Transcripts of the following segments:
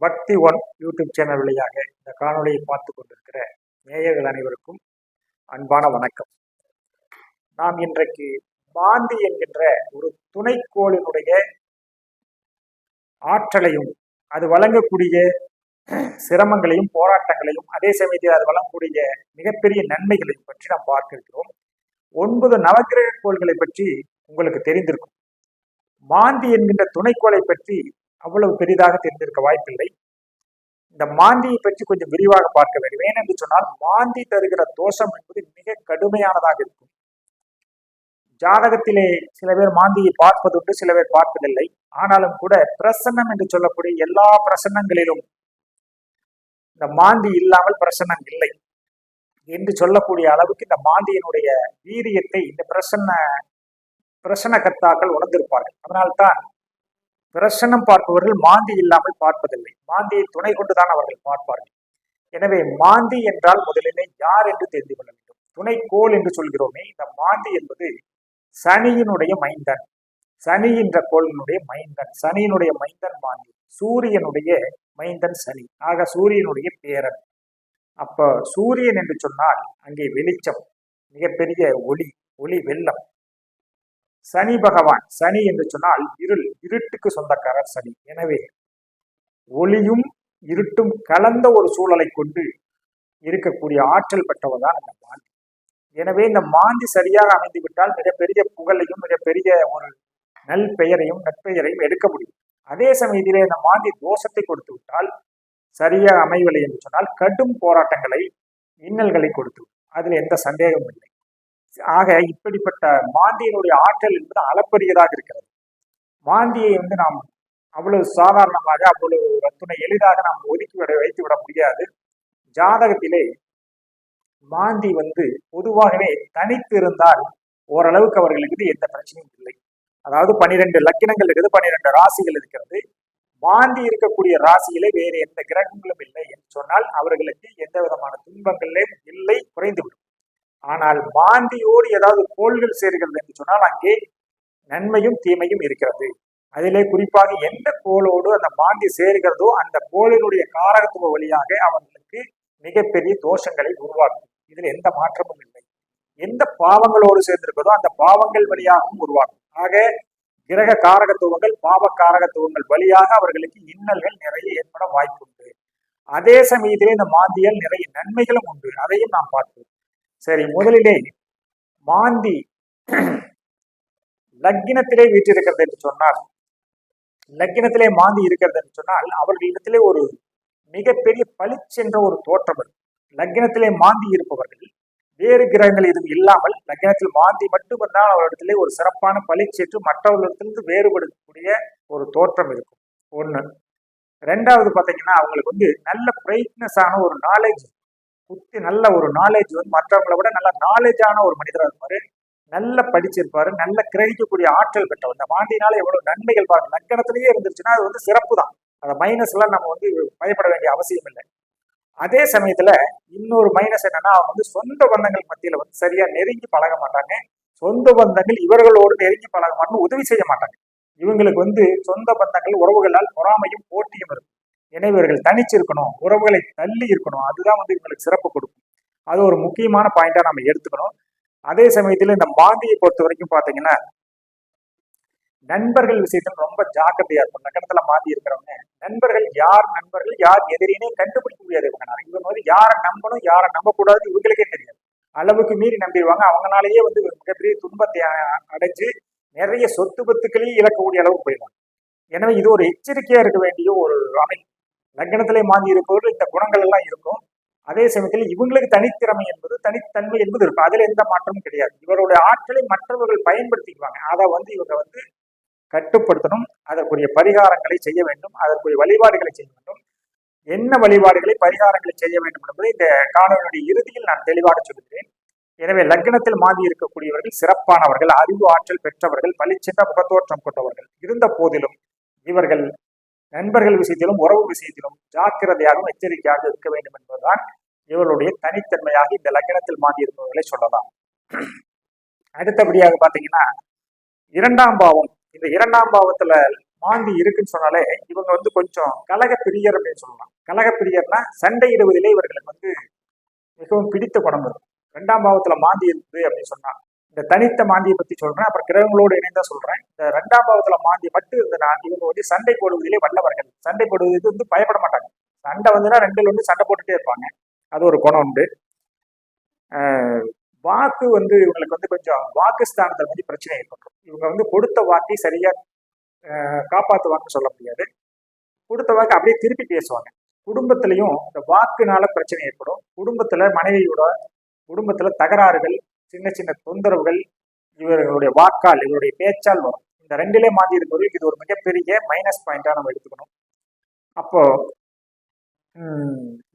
பக்தி one YouTube channel வழியாக இந்த காணொலியை பார்த்து கொண்டிருக்கிற நேயர்கள் அனைவருக்கும் அன்பான வணக்கம். நாம் இன்றைக்கு மாந்தி என்கின்ற ஒரு துணைக்கோளினுடைய ஆற்றலையும் அது வழங்கக்கூடிய சிரமங்களையும் போராட்டங்களையும் அதே சமயத்தில் அது வழங்கக்கூடிய மிகப்பெரிய நன்மைகளையும் பற்றி நாம் பார்க்க இருக்கிறோம். 9 நவக்கிரக கோள்களை பற்றி உங்களுக்கு தெரிந்திருக்கும். மாந்தி என்கின்ற துணைக்கோளை பற்றி அவ்வளவு பெரிதாக தெரிந்திருக்க வாய்ப்பில்லை. இந்த மாந்தியை பற்றி கொஞ்சம் விரிவாக பார்க்க வேண்டும். ஏனென்று சொன்னால் மாந்தி தருகிற தோஷம் என்பது மிக கடுமையானதாக இருக்கும். ஜாதகத்திலே சில பேர் மாந்தியை பார்ப்பதுண்டு, சில பேர் பார்ப்பதில்லை. ஆனாலும் கூட பிரசன்னம் என்று சொல்லக்கூடிய எல்லா பிரசன்னங்களிலும் இந்த மாந்தி இல்லாமல் பிரசன்னம் இல்லை என்று சொல்லக்கூடிய அளவுக்கு இந்த மாந்தியினுடைய வீரியத்தை இந்த பிரசன்ன கர்த்தாக்கள் உணர்ந்திருப்பார்கள். அதனால்தான் பிரசன்னம் பார்ப்பவர்கள் மாந்தி இல்லாமல் பார்ப்பதில்லை. மாந்தியை துணை கொண்டுதான் அவர்கள் பார்ப்பார்கள். எனவே மாந்தி என்றால் முதலிலே யார் என்று தெரிந்து கொள்ள வேண்டும். துணைக்கோள் என்று சொல்கிறோமே, இந்த மாந்தி என்பது சனியினுடைய மைந்தன், சனி என்ற கோளினுடைய மைந்தன். சனியினுடைய மைந்தன் மாந்தி, சூரியனுடைய மைந்தன் சனி. ஆக சூரியனுடைய பேரன். அப்ப சூரியன் என்று சொன்னால் அங்கே வெளிச்சம், மிகப்பெரிய ஒளி வெள்ளம். சனி பகவான், சனி என்று சொன்னால் இருட்டுக்கு சொந்தக்காரர் சனி. எனவே ஒளியும் இருட்டும் கலந்த ஒரு சூழலை கொண்டு இருக்கக்கூடிய ஆற்றல் பெற்றவர்தான் அந்த மாந்தி. எனவே இந்த மாந்தி சரியாக அமைந்து விட்டால் மிகப்பெரிய புகழையும் மிகப்பெரிய ஒரு நற்பெயரையும் எடுக்க முடியும். அதே சமயத்திலே இந்த மாந்தி தோஷத்தை கொடுத்து விட்டால், சரியாக அமையவில்லை என்று சொன்னால் கடும் போராட்டங்களை, இன்னல்களை கொடுத்து, அதில் எந்த சந்தேகமும் இல்லை. ஆக இப்படிப்பட்ட மாந்தியினுடைய ஆற்றல் என்பது அளப்பரியதாக இருக்கிறது. மாந்தியை நாம் அவ்வளவு சாதாரணமாக, அவ்வளவு துணை எளிதாக நாம் ஒதுக்கி வைத்து விட முடியாது. ஜாதகத்திலே மாந்தி பொதுவாகவே தனித்து இருந்தால் ஓரளவுக்கு அவர்களுக்கு எந்த பிரச்சனையும் இல்லை. அதாவது 12 லக்கினங்கள் இருக்குது, 12 ராசிகள் இருக்கிறது. மாந்தி இருக்கக்கூடிய ராசியிலே வேறு எந்த கிரகங்களும் இல்லை என்று சொன்னால் அவர்களுக்கு எந்த விதமான துன்பங்களும் இல்லை, குறைந்துவிடும். ஆனால் மாந்தியோடு ஏதாவது கோள்கள் சேர்கிறது என்று சொன்னால் அங்கே நன்மையும் தீமையும் இருக்கிறது. அதிலே குறிப்பாக எந்த கோளோடு அந்த மாந்தி சேர்கிறதோ அந்த கோளினுடைய காரகத்துவ வழியாக அவர்களுக்கு மிகப்பெரிய தோஷங்களை உருவாக்கும். இதில் எந்த மாற்றமும் இல்லை. எந்த பாவங்களோடு சேர்ந்திருக்கிறதோ அந்த பாவங்கள் வழியாகவும் உருவாக்கும். ஆக கிரக காரகத்துவங்கள், பாவ காரகத்துவங்கள் வழியாக அவர்களுக்கு இன்னல்கள் நிறைய ஏற்பட வாய்ப்புண்டு. அதே சமயத்திலே இந்த மாந்தியால் நிறைய நன்மைகளும் உண்டு. அதையும் நாம் பார்ப்போம். சரி, முதலிலே மாந்தி லக்கினத்திலே வீற்றிருக்கிறது என்று சொன்னால், லக்கினத்திலே மாந்தி இருக்கிறது என்று சொன்னால் அவர்களிடத்திலே ஒரு மிகப்பெரிய பளிச்சென்ற ஒரு தோற்றம். லக்கினத்திலே மாந்தி இருப்பவர்கள் வேறு கிரகங்கள் எதுவும் இல்லாமல் லக்கினத்தில் மாந்தி மட்டும் இருந்தால் அவர்களிடத்திலே ஒரு சிறப்பான பளிச்சென்று மற்றவர்களிடத்திலிருந்து வேறுபடக்கூடிய ஒரு தோற்றம் இருக்கும். ஒண்ணு. ரெண்டாவது பார்த்தீங்கன்னா அவங்களுக்கு நல்ல பிரைட்னஸ் ஆன ஒரு நாலேஜ், நல்ல ஒரு நாலேஜ், மற்றவங்களை விட நல்ல நாலேஜான ஒரு மனிதராக இருப்பாரு, நல்ல படிச்சிருப்பாரு, நல்ல கிரகிக்கக்கூடிய ஆற்றல் பெற்றவர். இந்த மாந்தினால எவ்வளவு நன்மைகள் பாருங்க. லக்கணத்திலேயே இருந்துச்சுன்னா அது சிறப்பு தான். அந்த மைனஸ் எல்லாம் நம்ம பயப்பட வேண்டிய அவசியம் இல்லை. அதே சமயத்துல இன்னொரு மைனஸ் என்னன்னா, அவங்க சொந்த பந்தங்கள் மத்தியில சரியா நெருங்கி பழக மாட்டாங்க. சொந்த பந்தங்கள் இவர்களோடு நெருங்கி பழக மாட்டோம்னு உதவி செய்ய மாட்டாங்க. இவங்களுக்கு சொந்த பந்தங்கள் உறவுகளால் பொறாமையும் போட்டியும் இருக்கும். எனவே இவர்கள் தனிச்சு இருக்கணும், உறவுகளை தள்ளி இருக்கணும். அதுதான் இவங்களுக்கு சிறப்பு கொடுக்கும். அது ஒரு முக்கியமான பாயிண்டா நம்ம எடுத்துக்கணும். அதே சமயத்துல இந்த மாந்தியை பொறுத்த வரைக்கும் பாத்தீங்கன்னா நண்பர்கள் விஷயத்துல ரொம்ப ஜாக்கிரதையா இருக்கும். லக்கணத்துல மாந்தி இருக்கிறவங்க நண்பர்கள் யார் எதிரினே கண்டுபிடிக்க முடியாது. இவங்க யாரை நம்பணும் யாரை நம்பக்கூடாது இவங்களுக்கே தெரியாது. அளவுக்கு மீறி நம்பிடுவாங்க. அவங்களாலேயே மிகப்பெரிய துன்பத்தை அடைஞ்சு நிறைய சொத்து பத்துக்களையும் இழக்கக்கூடிய அளவுக்கு போயிடுவாங்க. எனவே இது ஒரு எச்சரிக்கையா இருக்க வேண்டிய ஒரு அமைப்பு. லக்னத்திலே மாந்தி இருப்பவர்கள் இந்த குணங்கள் எல்லாம் இருக்கும். அதே சமயத்தில் இவங்களுக்கு தனித்திறமை என்பது, தனித்தன்மை என்பது இருக்கும். அதுல எந்த மாற்றமும் கிடையாது. இவருடைய ஆற்றலை மற்றவர்கள் பயன்படுத்திக்குவாங்க. அதை இவங்க கட்டுப்படுத்தணும். அதற்குரிய பரிகாரங்களை செய்ய வேண்டும், அதற்குரிய வழிபாடுகளை செய்ய வேண்டும். என்ன வழிபாடுகளை, பரிகாரங்களை செய்ய வேண்டும் என்பதை இந்த காணொலியுடைய இறுதியில் நான் தெளிவாக சொல்கிறேன். எனவே லக்னத்தில் மாந்தி இருக்கக்கூடியவர்கள் சிறப்பானவர்கள், அறிவு ஆற்றல் பெற்றவர்கள், பளிச்சென்ற முகத்தோற்றம் கொண்டவர்கள். இருந்த போதிலும் இவர்கள் நண்பர்கள் விஷயத்திலும் உறவு விஷயத்திலும் ஜாக்கிரதையாகவும் எச்சரிக்கையாக இருக்க வேண்டும் என்பதுதான் இவர்களுடைய தனித்தன்மையாக இந்த லக்னத்தில் மாந்தி இருப்பவர்களை சொல்லலாம். அடுத்தபடியாக பாத்தீங்கன்னா 2ஆம் பாவம். இந்த 2ஆம் பாவத்துல மாந்தி இருக்குன்னு சொன்னாலே இவங்க வந்து கொஞ்சம் கலக பிரியர் அப்படின்னு சொல்லலாம். கலக பிரியர்னா சண்டையிடுவதிலே இவர்களுக்கு வந்து மிகவும் பிடித்த குணம் இருக்கும். 2ஆம் பாவத்துல மாந்தி இருக்குது அப்படின்னு சொன்னா, இந்த தனித்த மாந்தியை பத்தி சொல்றேன், அப்புறம் கிரகங்களோடு இணைந்தா சொல்றேன். இந்த 2ஆம் பாவத்துல மாந்தி மட்டும் இருந்தனா இவங்க வந்து சண்டை போடுவதிலே வல்லவர்கள். சண்டை போடுவதற்கு வந்து பயப்பட மாட்டாங்க. சண்டை வந்துன்னா 2ல் வந்து சண்டை போட்டுட்டே இருப்பாங்க. அது ஒரு குணம் உண்டு. வாக்கு வந்து இவங்களுக்கு வந்து கொஞ்சம் வாக்குஸ்தானத்துல வந்து பிரச்சனை ஏற்படும். இவங்க வந்து கொடுத்த வாக்கை சரியா காப்பாற்றுவாங்கன்னு சொல்ல முடியாது. கொடுத்த வாக்கு அப்படியே திருப்பி பேசுவாங்க. குடும்பத்திலையும் இந்த வாக்குனால பிரச்சனை ஏற்படும். குடும்பத்துல மனைவியோட குடும்பத்துல தகராறுகள், சின்ன சின்ன தொந்தரவுகள் இவர்களுடைய வாக்கால், இவருடைய பேச்சால் வரும். இந்த 2லே மாந்தி இருக்கிறது இது ஒரு மிகப்பெரிய மைனஸ் பாயிண்டா நம்ம எடுத்துக்கணும். அப்போ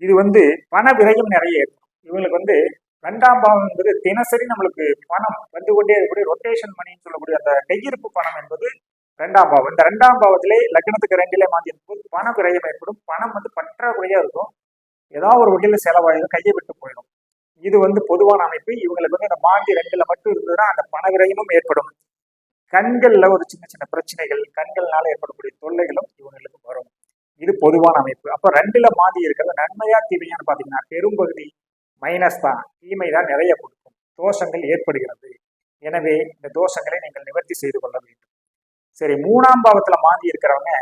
இது வந்து பண விரயம் நிறைய ஏற்படும். இவங்களுக்கு வந்து 2ஆம் பாவம் என்பது தினசரி நம்மளுக்கு பணம் வந்து கொண்டே இருக்கக்கூடிய ரொட்டேஷன் மணின்னு சொல்லக்கூடிய அந்த கையிருப்பு பணம் என்பது 2ஆம் பாவம். இந்த 2ஆம் பாவத்திலே லக்னத்துக்கு 2லே மாந்தி இருக்கும்போது பண விரயம் ஏற்படும். பணம் வந்து பற்றாக்குறையா இருக்கும். ஏதாவது ஒரு வகையில செலவாயிடும், கையை விட்டு போயிடும். இது வந்து பொதுவான அமைப்பு. இவங்களுக்கு வந்து அந்த மாந்தி 2ல மட்டும் இருந்ததுன்னா அந்த பண விரயமும் ஏற்படும். கண்கள்ல ஒரு சின்ன சின்ன பிரச்சனைகள், கண்கள்னால ஏற்படக்கூடிய தொல்லைகளும் இவங்களுக்கு வரும். இது பொதுவான அமைப்பு. அப்ப 2ல மாந்தி இருக்கிறது நன்மையா தீமையான்னு பாத்தீங்கன்னா பெரும்பகுதி மைனஸ் தான், தீமை தான் நிறைய கொடுக்கும். தோஷங்கள் ஏற்படுகிறது. எனவே இந்த தோஷங்களை நீங்கள் நிவர்த்தி செய்து கொள்ள வேண்டும். சரி, 3ஆம் பாவத்துல மாந்தி இருக்கிறவங்க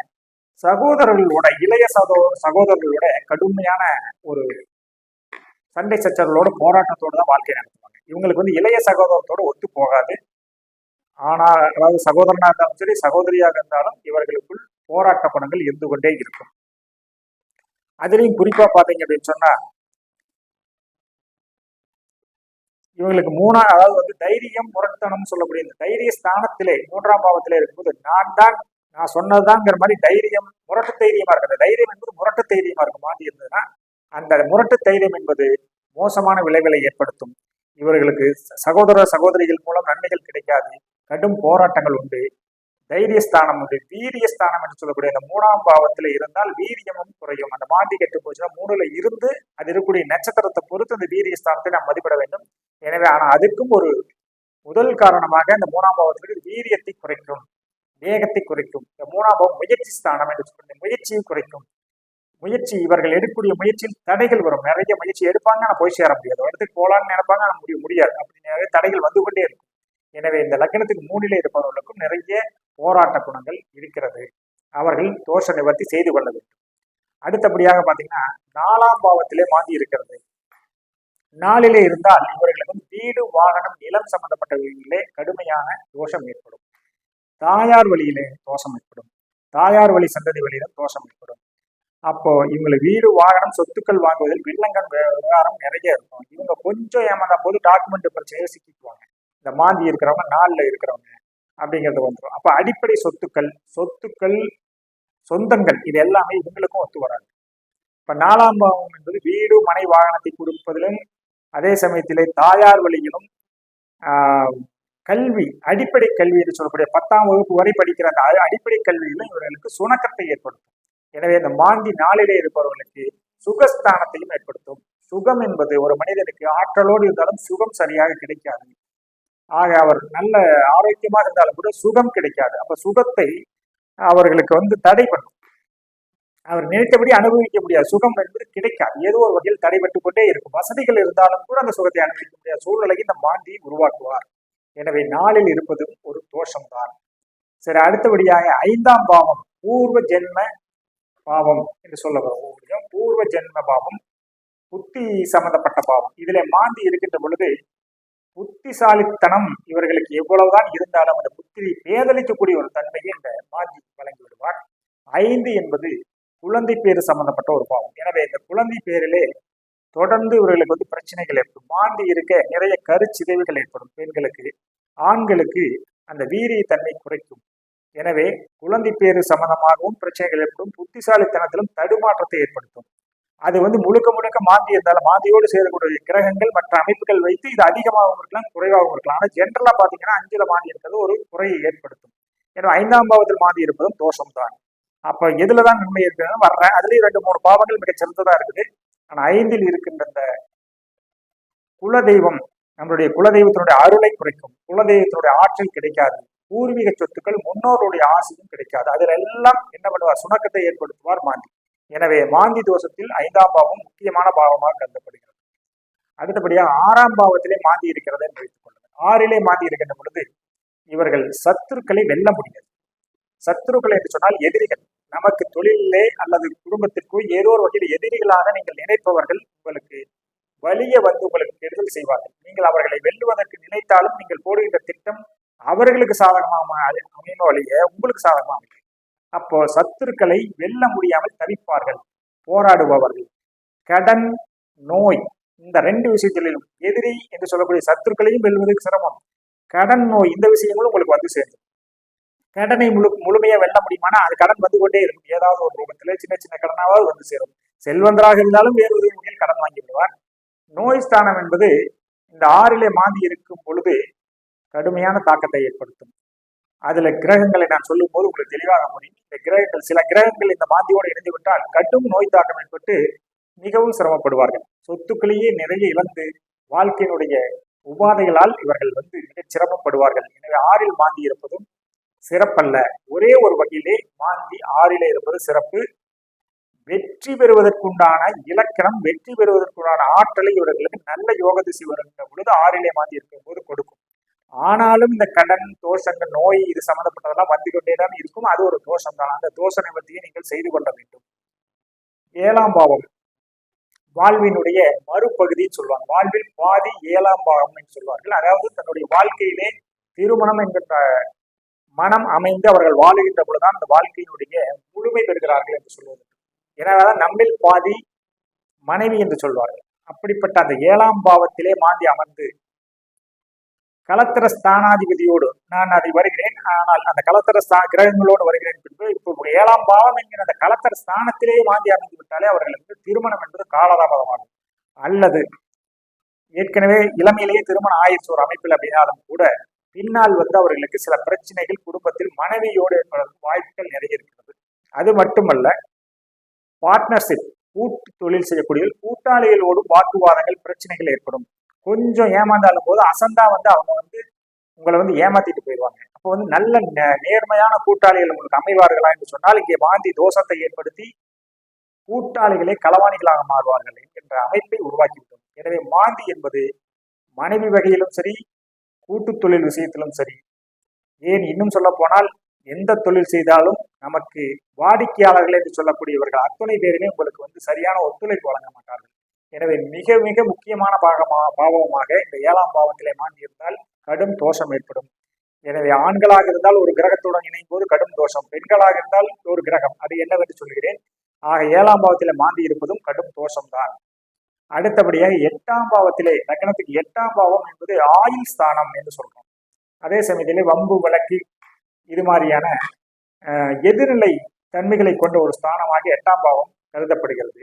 சகோதரர்களோட இளைய சகோதரர்களோட கடுமையான ஒரு சண்டை சச்சரவுகளோட போராட்டத்தோடு தான் வாழ்க்கை நடத்துவாங்க. இவங்களுக்கு வந்து இளைய சகோதரத்தோட ஒத்து போகாது. ஆனால் அதாவது சகோதரனா இருந்தாலும் சரி, சகோதரியாக இருந்தாலும் இவர்களுக்குள் போராட்ட குணங்கள் இருந்து கொண்டே இருக்கும். அதுலயும் குறிப்பா பாத்தீங்க அப்படின்னு சொன்னா இவங்களுக்கு அதாவது வந்து தைரியம், முரட்டுத்தனம் சொல்லக்கூடிய இந்த தைரிய ஸ்தானத்திலே 3ஆம் பாவத்திலே இருக்கும்போது நான் சொன்னதுதான்ங்கிற மாதிரி தைரியம், முரட்டு தைரியமா இருக்கு. தைரியம் என்பது முரட்டு தைரியமா இருக்கும். மாந்தி இருந்ததுன்னா அந்த முரட்டு தைரியம் என்பது மோசமான விளைவுகளை ஏற்படுத்தும். இவர்களுக்கு சகோதரிகள் மூலம் நன்மைகள் கிடைக்காது. கடும் போராட்டங்கள் உண்டு. தைரியஸ்தானம் உண்டு. வீரியஸ்தானம் என்று சொல்லக்கூடிய அந்த 3ஆம் பாவத்துல இருந்தால் வீரியமும் குறையும். அந்த மாந்தி கெட்டு போச்சுன்னா 3ல இருந்து அது இருக்கக்கூடிய நட்சத்திரத்தை பொறுத்து அந்த வீரியஸ்தானத்தை நாம் மதிப்பிட வேண்டும். எனவே ஆனா அதுக்கும் ஒரு முதல் காரணமாக இந்த 3ஆம் பாவத்திற்கு வீரியத்தை குறைக்கும், வேகத்தை குறைக்கும். இந்த 3ஆம் பாவம் முயற்சி ஸ்தானம் என்று சொல்லக்கூடிய முயற்சியை குறைக்கும். முயற்சி இவர்கள் எடுக்கக்கூடிய முயற்சியில் தடைகள் வரும். நிறைய முயற்சி எடுப்பாங்க, ஆனால் போய் சேர முடியாது. இடத்துக்கு போகலான்னு நினைப்பாங்க, ஆனால் முடியாது. அப்படி நிறைய தடைகள் வந்து கொண்டே இருக்கும். எனவே இந்த லக்னத்துக்கு 3லே இருப்பவர்களுக்கும் நிறைய போராட்ட குணங்கள் இருக்கிறது. அவர்கள் தோஷ நிவர்த்தி செய்து கொள்ள வேண்டும். அடுத்தபடியாக பாத்தீங்கன்னா 4ஆம் பாவத்திலே மாந்தி இருக்கிறது. 4லே இருந்தால் இவர்களுக்கு வீடு, வாகனம், நிலம் சம்பந்தப்பட்டவர்களிலே கடுமையான தோஷம் ஏற்படும். தாயார் வழியிலே தோஷம் ஏற்படும். தாயார் வழி சந்ததி வழியில தோஷம் ஏற்படும். அப்போ இவங்களுக்கு வீடு, வாகனம், சொத்துக்கள் வாங்குவதில் வில்லங்கன் விவகாரம் நிறைய இருக்கும். இவங்க கொஞ்சம் ஏமாந்த போது டாக்குமெண்ட் பிரச்சனையை சிக்கிக்குவாங்க. இந்த மாந்தி இருக்கிறவங்க 4ல இருக்கிறவங்க அப்படிங்கிறது வந்துடும். அப்ப அடிப்படை சொத்துக்கள், சொந்தங்கள் இது எல்லாமே இவங்களுக்கும் ஒத்து வராது. இப்ப 4ஆம் பாவம் என்பது வீடு, மனை, வாகனத்தை கொடுப்பதிலும் அதே சமயத்திலே தாயார் வழியிலும் கல்வி, அடிப்படை கல்வி என்று சொல்லக்கூடிய 10ஆம் வகுப்பு வரை படிக்கிற அந்த அடிப்படை கல்வியிலும் இவர்களுக்கு சுணக்கத்தை ஏற்படுத்தும். எனவே இந்த மாந்தி 4லே இருப்பவர்களுக்கு சுகஸ்தானத்தையும் ஏற்படுத்தும். சுகம் என்பது ஒரு மனிதனுக்கு ஆற்றலோடு இருந்தாலும் சுகம் சரியாக கிடைக்காது. ஆக அவர் நல்ல ஆரோக்கியமா இருந்தாலும் கூட சுகம் கிடைக்காது. அப்ப சுகத்தை அவர்களுக்கு வந்து தடை பண்ணும். அவர் நினைத்தபடி அனுபவிக்க முடியாது. சுகம் என்பது கிடைக்காது. ஏதோ ஒரு வகையில் தடைபட்டு கொண்டே இருக்கும். வசதிகள் இருந்தாலும் கூட அந்த சுகத்தை அனுபவிக்க முடியாத சூழ்நிலையை இந்த மாந்தி உருவாக்குவார். எனவே 4ல் இருப்பதும் ஒரு தோஷம்தான். சரி, அடுத்தபடியாக 5ஆம் பாவம் பூர்வ ஜென்ம பாவம் என்று சொல்ல வரும். பூர்வ ஜென்ம பாவம் புத்தி சம்பந்தப்பட்ட பாவம். இதுல மாந்தி இருக்கின்ற பொழுது புத்திசாலித்தனம் இவர்களுக்கு எவ்வளவுதான் இருந்தாலும் அந்த புத்தியை பேதலிக்கக்கூடிய ஒரு தன்மையை இந்த மாந்தி வழங்கி விடுவார். 5 என்பது குழந்தை பேரு சம்பந்தப்பட்ட ஒரு பாவம். எனவே இந்த குழந்தை பேரிலே தொடர்ந்து இவர்களுக்கு வந்து பிரச்சனைகள் ஏற்படும். மாந்தி இருக்க நிறைய கருச்சிதைவுகள் ஏற்படும். பெண்களுக்கு, ஆண்களுக்கு அந்த வீரிய தன்மை குறைக்கும். எனவே குழந்தை பேரு சம்பந்தமாகவும் பிரச்சனைகள் ஏற்படும். புத்திசாலித்தனத்திலும் தடுமாற்றத்தை ஏற்படுத்தும். அது வந்து முழுக்க முழுக்க மாந்தி இருந்தாலும் மாந்தியோடு சேரக்கூடிய கிரகங்கள் மற்ற அமைப்புகள் வைத்து இது அதிகமாகவும் இருக்கலாம், குறைவாகவும் இருக்கலாம். ஆனால் ஜென்ரலா பாத்தீங்கன்னா 5ல மாந்தி இருக்கிறது ஒரு குறையை ஏற்படுத்தும். எனவே 5ஆம் பாவத்தில் மாந்தி இருப்பதும் தோஷம் தான். அப்ப எதுலதான் நன்மை இருக்குன்னு வர்றேன். அதுலயும் 2-3 பாவங்கள் மிக சிறந்ததா இருக்குது. ஆனா 5ல் இருக்கின்ற இந்த குலதெய்வம் நம்மளுடைய குலதெய்வத்தினுடைய அருளை குறைக்கும். குலதெய்வத்தினுடைய ஆற்றல் கிடைக்காது. பூர்வீக சொத்துக்கள், முன்னோருடைய ஆசையும் கிடைக்காது. அதில் எல்லாம் என்ன பண்ணுவார்? சுணக்கத்தை ஏற்படுத்துவார் மாந்தி. எனவே மாந்தி தோஷத்தில் 5ஆம் பாவம் முக்கியமான பாவமாக கருதப்படுகிறது. அடுத்தபடியாக 6ஆம் பாவத்திலே மாந்தி இருக்கிறது என்று வைத்துக் கொள்ளுங்கள். 6லே மாந்தி இருக்கின்ற பொழுது இவர்கள் சத்துருக்களை வெல்ல முடியாது. சத்துருக்கள் என்று சொன்னால் எதிரிகள். நமக்கு தொழிலே அல்லது குடும்பத்திற்கோ ஏதோ ஒரு வகையில் எதிரிகளாக நீங்கள் நினைப்பவர்கள் உங்களுக்கு வலிய வந்து உங்களுக்கு கெடுதல் செய்வார்கள். நீங்கள் அவர்களை வெல்லுவதற்கு நினைத்தாலும் நீங்கள் போடுகின்ற திட்டம் அவர்களுக்கு சாதகமாக அமையும் வழிய உங்களுக்கு சாதகமாக அமையும். அப்போ சத்துருக்களை வெல்ல முடியாமல் தவிப்பார்கள், போராடுபவர்கள். கடன், நோய், இந்த 2 விஷயத்திலும் எதிரி என்று சொல்லக்கூடிய சத்துருக்களையும் வெல்வதற்கு சிரமம். கடன், நோய், இந்த விஷயங்களும் உங்களுக்கு வந்து சேர்ந்து கடனை முழுமையா வெல்ல முடியுமானா அது கடன் வந்து கொண்டே இருக்கும். ஏதாவது ஒரு ரூபத்துல சின்ன சின்ன கடனாவது வந்து சேரும். செல்வந்தராக இருந்தாலும் வேறு ஒரு வகையில் கடன் வாங்கி விடுவார். நோய் ஸ்தானம் என்பது இந்த 6லே மாந்தி இருக்கும் பொழுது கடுமையான தாக்கத்தை ஏற்படுத்தும். அதுல கிரகங்களை நான் சொல்லும் போது உங்களுக்கு தெளிவாக முடியும். இந்த கிரகங்கள், சில கிரகங்கள் இந்த மாந்தியோடு இணைந்து விட்டால் கடும் நோய் தாக்கம் ஏற்பட்டு மிகவும் சிரமப்படுவார்கள். சொத்துக்களையே நிறைய இழந்து வாழ்க்கையினுடைய உபாதைகளால் இவர்கள் வந்து மிக சிரமப்படுவார்கள். எனவே 6ல் மாந்தி இருப்பதும் சிறப்பல்ல. ஒரே ஒரு வகையிலே மாந்தி 6லே இருப்பது சிறப்பு. வெற்றி பெறுவதற்குண்டான இலக்கணம், வெற்றி பெறுவதற்குண்டான ஆற்றலை இவர்களுக்கு நல்ல யோக திசை வருகின்ற பொழுது 6லே மாந்தி இருக்கும் போது கொடுக்கும். ஆனாலும் இந்த கடன், தோஷங்கள், நோய் இது சம்பந்தப்பட்டதெல்லாம் வந்து கொண்டேதான் இருக்கும். அது ஒரு தோஷம் தான். அந்த தோஷ நிவர்த்தியை நீங்கள் செய்து கொள்ள வேண்டும். 7ஆம் பாவம் வாழ்வினுடைய மறுபகுதின்னு சொல்லுவாங்க. வாழ்வில் பாதி 7ஆம் பாவம் என்று சொல்வார்கள். அதாவது தன்னுடைய வாழ்க்கையிலே திருமணம் என்கின்ற மனம் அமைந்து அவர்கள் வாழுகின்ற பொழுதுதான் அந்த வாழ்க்கையினுடைய முழுமை பெறுகிறார்கள் என்று சொல்வது. எனவேதான் நம்மில் பாதி மனைவி என்று சொல்வார்கள். அப்படிப்பட்ட அந்த 7ஆம் பாவத்திலே மாந்தி அமர்ந்து கலத்திர ஸ்தானாதிபதியோடு நான் அதை வருகிறேன். ஆனால் அந்த கலத்திர கிரகங்களோடு வருகிறேன். இப்போ 7ஆம் பாவம் என்கிற அந்த கலத்திர ஸ்தானத்திலேயே மாந்தி அமைந்து விட்டாலே அவர்களுக்கு திருமணம் என்பது காலதாமதமாகும். அல்லது ஏற்கனவே இளமையிலேயே திருமணம் ஆயிடுச்சு ஒரு அமைப்பில் அப்படின்னாலும் கூட பின்னால் வந்து அவர்களுக்கு சில பிரச்சனைகள் குடும்பத்தில் மனைவியோடு ஏற்படுவதற்கு வாய்ப்புகள் நிறைய இருக்கிறது. அது மட்டுமல்ல, பார்ட்னர்ஷிப், கூட்டு தொழில் செய்யக்கூடிய கூட்டாளிகளோடு வாக்குவாதங்கள், பிரச்சனைகள் ஏற்படும். கொஞ்சம் ஏமாந்தாலும் போது அசந்தா வந்து அவங்க வந்து உங்களை வந்து ஏமாத்திட்டு போயிடுவாங்க. அப்போ வந்து நல்ல நேர்மையான கூட்டாளிகள் உங்களுக்கு அமைவார்களா என்று சொன்னால் இங்கே மாந்தி தோஷத்தை ஏற்படுத்தி கூட்டாளிகளை களவாணிகளாக மாறுவார்கள் என்கின்ற அமைப்பை உருவாக்கிவிடும். எனவே மாந்தி என்பது மனைவி வகையிலும் சரி, கூட்டு தொழில் விஷயத்திலும் சரி, ஏன் இன்னும் சொல்ல போனால் எந்த தொழில் செய்தாலும் நமக்கு வாடிக்கையாளர்கள் என்று சொல்லக்கூடியவர்கள் அத்துணை பேருமே உங்களுக்கு வந்து சரியான ஒத்துழைப்பு வழங்க மாட்டார்கள். எனவே மிக மிக முக்கியமான பாவமாக இந்த 7ஆம் பாவத்திலே மாந்தி இருந்தால் கடும் தோஷம் ஏற்படும். எனவே ஆண்களாக இருந்தால் ஒரு கிரகத்துடன் இணையும் போது கடும் தோஷம், பெண்களாக இருந்தால் ஒரு கிரகம், அது என்னவென்று சொல்கிறேன். ஆக 7ஆம் பாவத்திலே மாந்தி இருப்பதும் கடும் தோஷம்தான். அடுத்தபடியாக 8ஆம் பாவத்திலே, லக்னத்துக்கு 8ஆம் பாவம் என்பது ஆயுள் ஸ்தானம் என்று சொல்றோம். அதே சமயத்திலே வம்பு, வழக்கு, இது மாதிரியான எதிர்நிலை தன்மைகளை கொண்ட ஒரு ஸ்தானமாக 8ஆம் பாவம் கருதப்படுகிறது.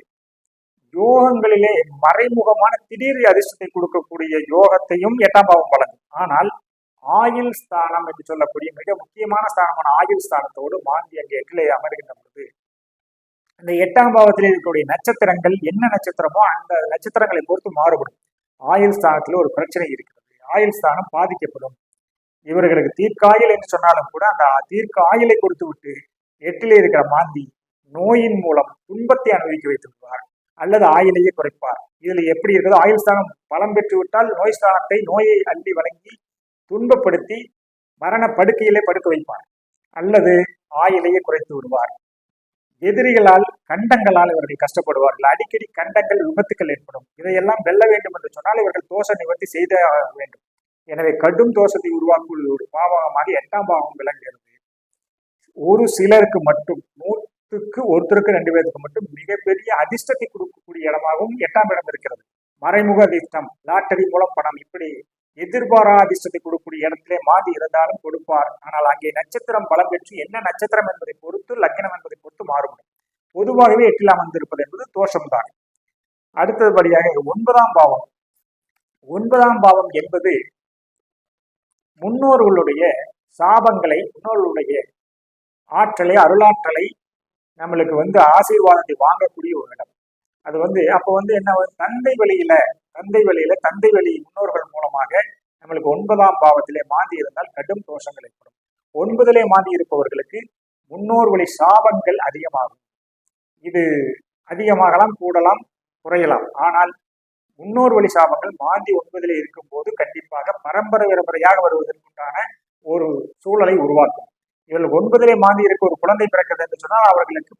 யோகங்களிலே மறைமுகமான திடீர் அதிர்ஷ்டத்தை கொடுக்கக்கூடிய யோகத்தையும் 8ஆம் பாவம் வழங்கும். ஆனால் ஆயுள் ஸ்தானம் என்று சொல்லக்கூடிய மிக முக்கியமான ஸ்தானமான ஆயுள் ஸ்தானத்தோடு மாந்தி அங்கே 8லே அமர்கின்ற பொழுது அந்த 8ஆம் பாவத்தில் இருக்கக்கூடிய நட்சத்திரங்கள் என்ன நட்சத்திரமோ அந்த நட்சத்திரங்களை பொறுத்து மாறுபடும். ஆயுள் ஸ்தானத்தில் ஒரு பிரச்சனை இருக்கிறது, ஆயுள் ஸ்தானம் பாதிக்கப்படும். இவர்களுக்கு தீர்க்காயுள் என்று சொன்னாலும் கூட அந்த தீர்க்க ஆயுளை கொடுத்து விட்டு 8லே இருக்கிற மாந்தி நோயின் மூலம் துன்பத்தை அனுபவிக்க வைத்து விடுவார் அல்லது ஆயுளையே குறைப்பார். இதுல எப்படி இருக்கிறது? ஆயுள் ஸ்தானம் பலம் பெற்று விட்டால் நோய் ஸ்தானத்தை, நோயை அள்ளி வழங்கி துன்பப்படுத்தி மரண படுக்கையிலே படுக்க வைப்பார் அல்லது ஆயுளையே குறைத்து விடுவார். எதிரிகளால், கண்டங்களால் இவர்கள் கஷ்டப்படுவார்கள். அடிக்கடி கண்டங்கள், விபத்துக்கள் ஏற்படும். இதையெல்லாம் வெல்ல வேண்டும் என்று சொன்னால் இவர்கள் தோஷ நிவர்த்தி செய்தே வேண்டும். எனவே கடும் தோஷத்தை உருவாக்குவது ஒரு பாவமாக 8ஆம் பாவம் விளங்குகிறது. ஒரு சிலருக்கு மட்டும், 100க்கு 2 பேருக்கு மட்டும் மிகப்பெரிய அதிர்ஷ்டத்தை கொடுக்கக்கூடிய இடமாகவும் 8ஆம் இடம் இருக்கிறது. மறைமுக அதிர்ஷ்டம், லாட்டரி மூலம் பணம், இப்படி எதிர்பாரா அதிர்ஷ்டத்தை கொடுக்கக்கூடிய இடத்திலே மாந்தி இருந்தாலும் கொடுப்பார். ஆனால் அங்கே நட்சத்திரம் பலம் பெற்று என்ன நட்சத்திரம் என்பதை பொறுத்து, லக்னம் என்பதை பொறுத்து மாறுபடும். பொதுவாகவே 8ல் அமர்ந்திருப்பது என்பது தோஷம்தான். அடுத்தபடியாக 9ஆம் பாவம். 9ஆம் பாவம் என்பது முன்னோர்களுடைய சாபங்களை, முன்னோர்களுடைய ஆற்றலை, அருளாற்றலை நம்மளுக்கு வந்து ஆசீர்வாதத்தை வாங்கக்கூடிய ஒரு இடம். அது வந்து அப்போ வந்து என்ன, தந்தை வழியில தந்தை வழி முன்னோர்கள் மூலமாக நம்மளுக்கு 9ஆம் பாவத்திலே மாந்தி இருந்தால் கடும் தோஷங்கள் ஏற்படும். 9லே மாந்தி இருப்பவர்களுக்கு முன்னோர் வழி சாபங்கள் அதிகமாகும். இது அதிகமாகலாம், கூடலாம், குறையலாம். ஆனால் முன்னோர் வழி சாபங்கள் மாந்தி 9லே இருக்கும் போது கண்டிப்பாக பரம்பரையாக வருவதற்குண்டான ஒரு சூழலை உருவாக்கும். இவர்கள் 9லே மாந்தி இருக்க ஒரு குழந்தை பிறக்கிறது என்று சொன்னால் அவர்களுக்கு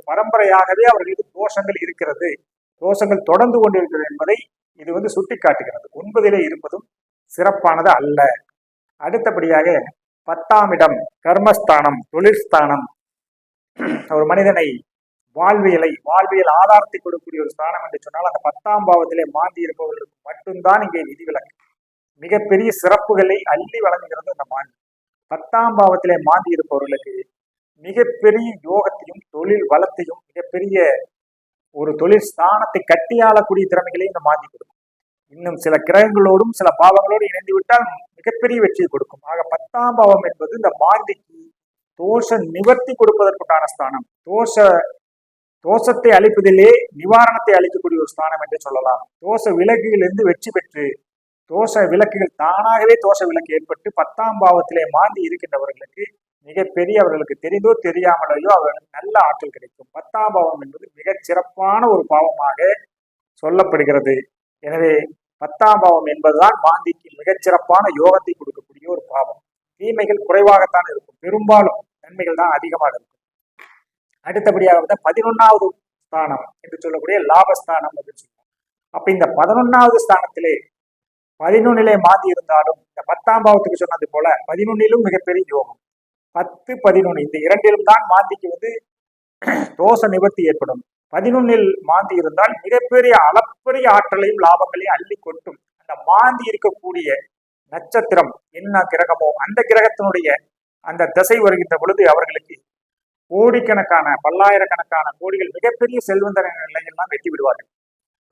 பரம்பரையாகவே அவர்களுக்கு தோஷங்கள் இருக்கிறது, தோஷங்கள் தொடர்ந்து கொண்டிருக்கிறது என்பதை இது சுட்டி காட்டுகிறது. 9லே இருப்பதும் சிறப்பானது அல்ல. அடுத்தபடியாக 10ஆம் இடம் கர்மஸ்தானம், தொழிற்ஸ்தானம். ஒரு மனிதனை வாழ்வியல் ஆதாரத்தை கொடுக்கக்கூடிய ஒரு ஸ்தானம் என்று சொன்னால் அந்த 10ஆம் பாவத்திலே மாந்தி இருப்பவர்களுக்கு மட்டும்தான் இங்கே விதிவிலக்கு. மிகப்பெரிய சிறப்புகளை அள்ளி வழங்குகிறது அந்த மாந்தி. 10ஆம் பாவத்திலே மாந்தி இருப்பவர்களுக்கு மிகப்பெரிய யோகத்தையும் தொழில் வளத்தையும் மிகப்பெரிய ஒரு தொழில் ஸ்தானத்தை கட்டியாளக்கூடிய திறமைகளையும் இந்த மாந்தி கொடுக்கும். இன்னும் சில கிரகங்களோடும் சில பாவங்களோடு இணைந்து விட்டால் மிகப்பெரிய வெற்றியை கொடுக்கும். ஆக 10ஆம் பாவம் என்பது இந்த மாந்திக்கு தோஷ நிவர்த்தி கொடுப்பதற்குண்டான ஸ்தானம். தோஷத்தை அளிப்பதிலே நிவாரணத்தை அளிக்கக்கூடிய ஒரு ஸ்தானம் என்று சொல்லலாம். தோஷ விலக்குகளிலிருந்து வெற்றி பெற்று தோஷ விலக்குகள் தானாகவே தோஷ விலக்கு ஏற்பட்டு 10ஆம் பாவத்திலே மாந்தி இருக்கின்றவர்களுக்கு மிகப்பெரிய, அவர்களுக்கு தெரிந்தோ தெரியாமலையோ அவர்களுக்கு நல்ல ஆற்றல் கிடைக்கும். 10ஆம் பாவம் என்பது மிகச் சிறப்பான ஒரு பாவமாக சொல்லப்படுகிறது. எனவே 10ஆம் பாவம் என்பதுதான் மாந்திக்கு மிகச்சிறப்பான யோகத்தை கொடுக்கக்கூடிய ஒரு பாவம். தீமைகள் குறைவாகத்தான் இருக்கும், பெரும்பாலும் நன்மைகள் தான் அதிகமாக இருக்கும். அடுத்தபடியாக 11வது ஸ்தானம் என்று சொல்லக்கூடிய லாபஸ்தானம் அப்படின்னு சொல்லுவோம். அப்ப இந்த 11வது ஸ்தானத்திலே 11லே மாந்தி இருந்தாலும் இந்த 10ஆம் பாவத்துக்கு சொன்னது போல 11லும் மிகப்பெரிய யோகம். 10, 11 இந்த இரண்டிலும் தான் மாந்திக்கு தோஷ நிவர்த்தி ஏற்படும். 11ல் மாந்தி இருந்தால் மிகப்பெரிய அளப்பரிய ஆற்றலையும் லாபங்களையும் அள்ளி கொட்டும். அந்த மாந்தி இருக்கக்கூடிய நட்சத்திரம் என்ன கிரகமோ அந்த கிரகத்தினுடைய அந்த திசை வருகின்ற பொழுது அவர்களுக்கு கோடிக்கணக்கான, பல்லாயிரக்கணக்கான கோடிகள், மிகப்பெரிய செல்வந்தர நிலையெல்லாம் வெட்டி விடுவார்கள்.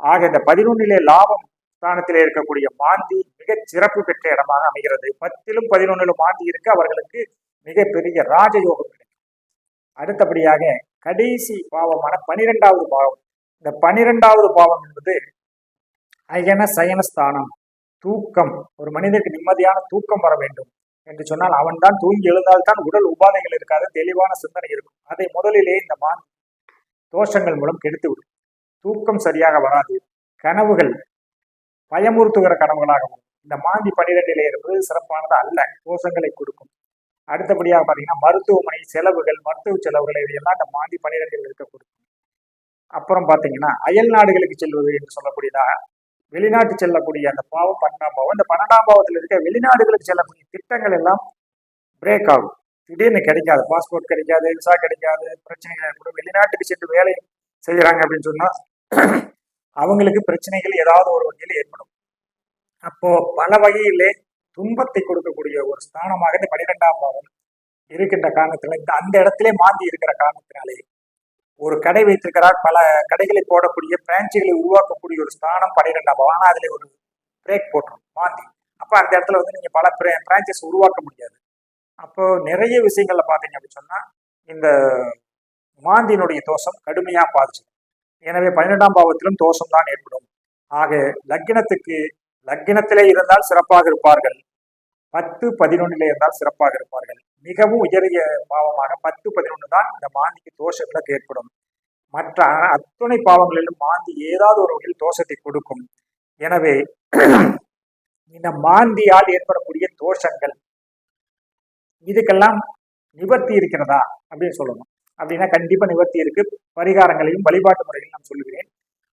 ஆக இந்த 11லே லாபம் ஸ்தானத்திலே இருக்கக்கூடிய மாந்தி மிகச் சிறப்பு பெற்ற இடமாக அமைகிறது. 10லும் 11லும் மாந்தி இருக்க அவர்களுக்கு மிகப்பெரிய ராஜயோகம் கிடைக்கும். அடுத்தபடியாக கடைசி பாவமான 12வது பாவம். இந்த 12வது பாவம் என்பது அயன சயனஸ்தானம், தூக்கம். ஒரு மனிதனுக்கு நிம்மதியான தூக்கம் வர வேண்டும் என்று சொன்னால் அவன் தான் தூங்கி எழுந்தால்தான் உடல் உபாதைகள் இருக்காது, தெளிவான சிந்தனை இருக்கும். அதை முதலிலே இந்த மாந்தி தோஷங்கள் மூலம் கெடுத்துவிடும். தூக்கம் சரியாக வராது, கனவுகள் பயமுறுத்துகிற கனவுகளாகவும். இந்த மாந்தி 12லே இருப்பது சிறப்பானது அல்ல, தோஷங்களை கொடுக்கும். அடுத்தபடியாக பார்த்தீங்கன்னா மருத்துவமனை செலவுகள், மருத்துவ செலவுகள் இதையெல்லாம் இந்த மாந்தி 12ல் இருக்க கொடுக்கும். அப்புறம் பார்த்தீங்கன்னா அயல் நாடுகளுக்கு செல்வது என்று சொல்லக்கூடியதா, வெளிநாட்டு செல்லக்கூடிய அந்த பாவம் 12ஆம் பாவம். இந்த 12ஆம் பாவத்தில் இருக்க வெளிநாடுகளுக்கு செல்லக்கூடிய திட்டங்கள் எல்லாம் பிரேக் ஆகும். திடீர்னு கிடைக்காது, பாஸ்போர்ட் கிடைக்காது, விசா கிடைக்காது, பிரச்சனைகள் ஏற்படும். வெளிநாட்டுக்கு சென்று வேலை செய்யறாங்க அப்படின்னு சொன்னா அவங்களுக்கு பிரச்சனைகள் ஏதாவது ஒரு வகையில் ஏற்படும். அப்போ பல வகையிலே துன்பத்தை கொடுக்கக்கூடிய ஒரு ஸ்தானமாக இந்த 12ஆம் பாவம் இருக்கின்ற காரணத்தினால, அந்த இடத்திலே மாந்தி இருக்கிற காரணத்தினாலே ஒரு கடை வைத்திருக்கிறார், பல கடைகளை போடக்கூடிய பிரான்ச்சுகளை உருவாக்கக்கூடிய ஒரு ஸ்தானம் 12ஆம் பாவம். ஆனா அதுல ஒரு பிரேக் போட்டுரும் மாந்தி. அப்ப அந்த இடத்துல நீங்க பல பிரான்ச்சஸ் உருவாக்க முடியாது. அப்போ நிறைய விஷயங்கள்ல பாத்தீங்க அப்படின்னு சொன்னா இந்த மாந்தியினுடைய தோஷம் கடுமையா பாதிச்சு. எனவே 12ஆம் பாவத்திலும் தோஷம் தான் ஏற்படும். ஆக லக்கினத்திலே இருந்தால் சிறப்பாக இருப்பார்கள், 10, 11லே இருந்தால் சிறப்பாக இருப்பார்கள். மிகவும் உயரிய பாவமாக 10, 11 தான் இந்த மாந்திக்கு தோஷ விலக்கு ஏற்படும். மற்ற அத்துணை பாவங்களிலும் மாந்தி ஏதாவது ஒரு வகையில் தோஷத்தை கொடுக்கும். எனவே இந்த மாந்தியால் ஏற்படக்கூடிய தோஷங்கள் இதுக்கெல்லாம் நிவர்த்தி இருக்கிறதா அப்படின்னு சொல்லணும். அப்படின்னா கண்டிப்பா நிவர்த்தி இருக்கு. பரிகாரங்களையும் வழிபாட்டு முறைகளையும் நான் சொல்லுகிறேன்.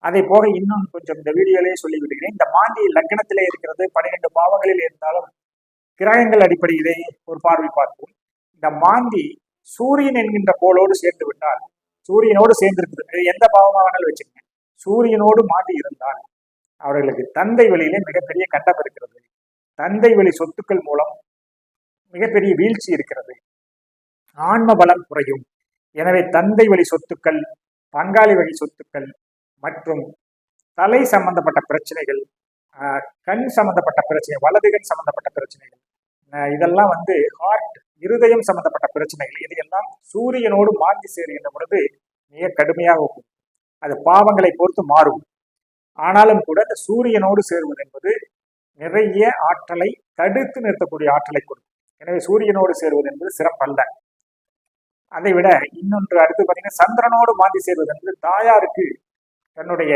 அதை போக இன்னும் கொஞ்சம் இந்த வீடியோலேயே சொல்லி விடுகிறேன். இந்த மாந்தி லக்னத்திலே இருக்கிறது, 12 பாவங்களில் இருந்தாலும் கிரகங்கள் அடிப்படையிலே ஒரு பார்வை பார்ப்போம். இந்த மாந்தி சூரியன் என்கின்ற கோளோடு சேர்ந்து விட்டால், சூரியனோடு சேர்ந்திருக்குது, எந்த பாவமாக வேணாலும் வச்சுக்கோங்க, சூரியனோடு மாந்தி இருந்தால் அவர்களுக்கு தந்தை வழியிலே மிகப்பெரிய கண்டம் இருக்கிறது. தந்தை வழி சொத்துக்கள் மூலம் மிகப்பெரிய வீழ்ச்சி இருக்கிறது, ஆன்ம பலம் குறையும். எனவே தந்தை வழி சொத்துக்கள், பங்காளி வழி சொத்துக்கள் மற்றும் தலை சம்பந்தப்பட்ட பிரச்சனைகள், கண் சம்பந்தப்பட்ட பிரச்சனை, வலது கண் சம்பந்தப்பட்ட பிரச்சனைகள், இதெல்லாம் ஹார்ட், இருதயம் சம்பந்தப்பட்ட பிரச்சனைகள், இதையெல்லாம் சூரியனோடு மாந்தி சேருகின்ற பொழுது மிக கடுமையாக இருக்கும். அது பாவங்களை பொறுத்து மாறும். ஆனாலும் கூட இந்த சூரியனோடு சேருவது என்பது நிறைய ஆற்றலை தடுத்து நிறுத்தக்கூடிய ஆற்றலை கொடுக்கும். எனவே சூரியனோடு சேருவது என்பது சிறப்பல்ல. அதை விட இன்னொன்று அடுத்து பார்த்தீங்கன்னா, சந்திரனோடு மாந்தி சேருவது என்பது தன்னுடைய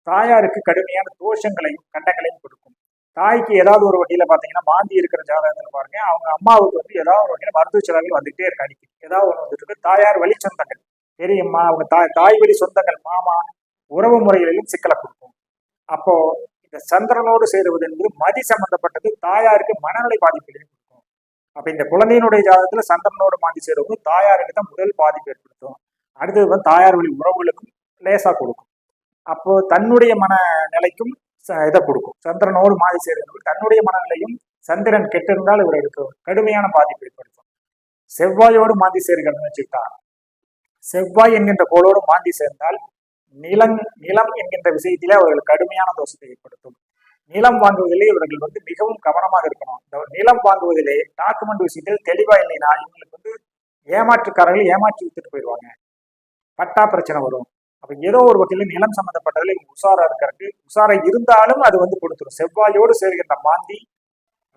தாயாருக்கு கடுமையான தோஷங்களையும் கண்டங்களையும் கொடுக்கும். தாய்க்கு ஏதாவது ஒரு வகையில பாத்தீங்கன்னா மாந்தி இருக்கிற ஜாதகத்துல பாருங்க, அவங்க அம்மாவுக்கு வந்து ஏதாவது ஒரு வகையில மருத்துவ செலவுகள் வந்துட்டே இருக்கு. அடிக்கடி ஏதாவது ஒண்ணு வந்துட்டு இருக்கு. தாயார் வழி சொந்தங்கள், பெரியம்மா, அவங்க தாய் வழி சொந்தங்கள், மாமா, உறவு முறைகளிலும் சிக்கலை கொடுக்கும். அப்போ இந்த சந்திரனோடு சேருவது என்பது மதி சம்பந்தப்பட்டது, தாயாருக்கு மனநிலை பாதிப்புகளையும் கொடுக்கும். அப்ப இந்த குழந்தையினுடைய ஜாதகத்துல சந்திரனோடு மாந்தி சேருவது தாயாருக்கு தான் முதல் பாதிப்பு ஏற்படுத்தும். அடுத்தது வந்து தாயார் வழி உறவுகளுக்கும் லேசா கொடுக்கும். அப்போ தன்னுடைய மனநிலைக்கும் இதை கொடுக்கும். சந்திரனோடு மாதி சேருவது தன்னுடைய மனநிலையும், சந்திரன் கெட்டிருந்தால் இவர்களுக்கு கடுமையான பாதிப்பு ஏற்படுத்தும். செவ்வாயோடு மாந்தி சேருகிறதுன்னு வச்சுக்கிட்டா, செவ்வாய் என்கின்ற கோளோடு மாந்தி சேர்ந்தால் நிலம் என்கின்ற விஷயத்திலே அவர்கள் கடுமையான தோஷத்தை ஏற்படுத்தும். நிலம் வாங்குவதிலே இவர்கள் வந்து மிகவும் கவனமாக இருக்கணும். இந்த நிலம் வாங்குவதிலே டாக்குமெண்ட் விஷயத்தில் தெளிவா இல்லைன்னா இவங்களுக்கு வந்து ஏமாற்றுக்காரர்கள் ஏமாற்றி வித்துட்டு போயிடுவாங்க. பட்டா பிரச்சனை வரும். அப்ப ஏதோ ஒரு வகையில நிலம் சம்பந்தப்பட்டதுல உஷாரா இருக்கிறதுக்கு, உஷாரா இருந்தாலும் அது வந்து கொடுத்துரும். செவ்வாயோடு சேர்கின்ற மாந்தி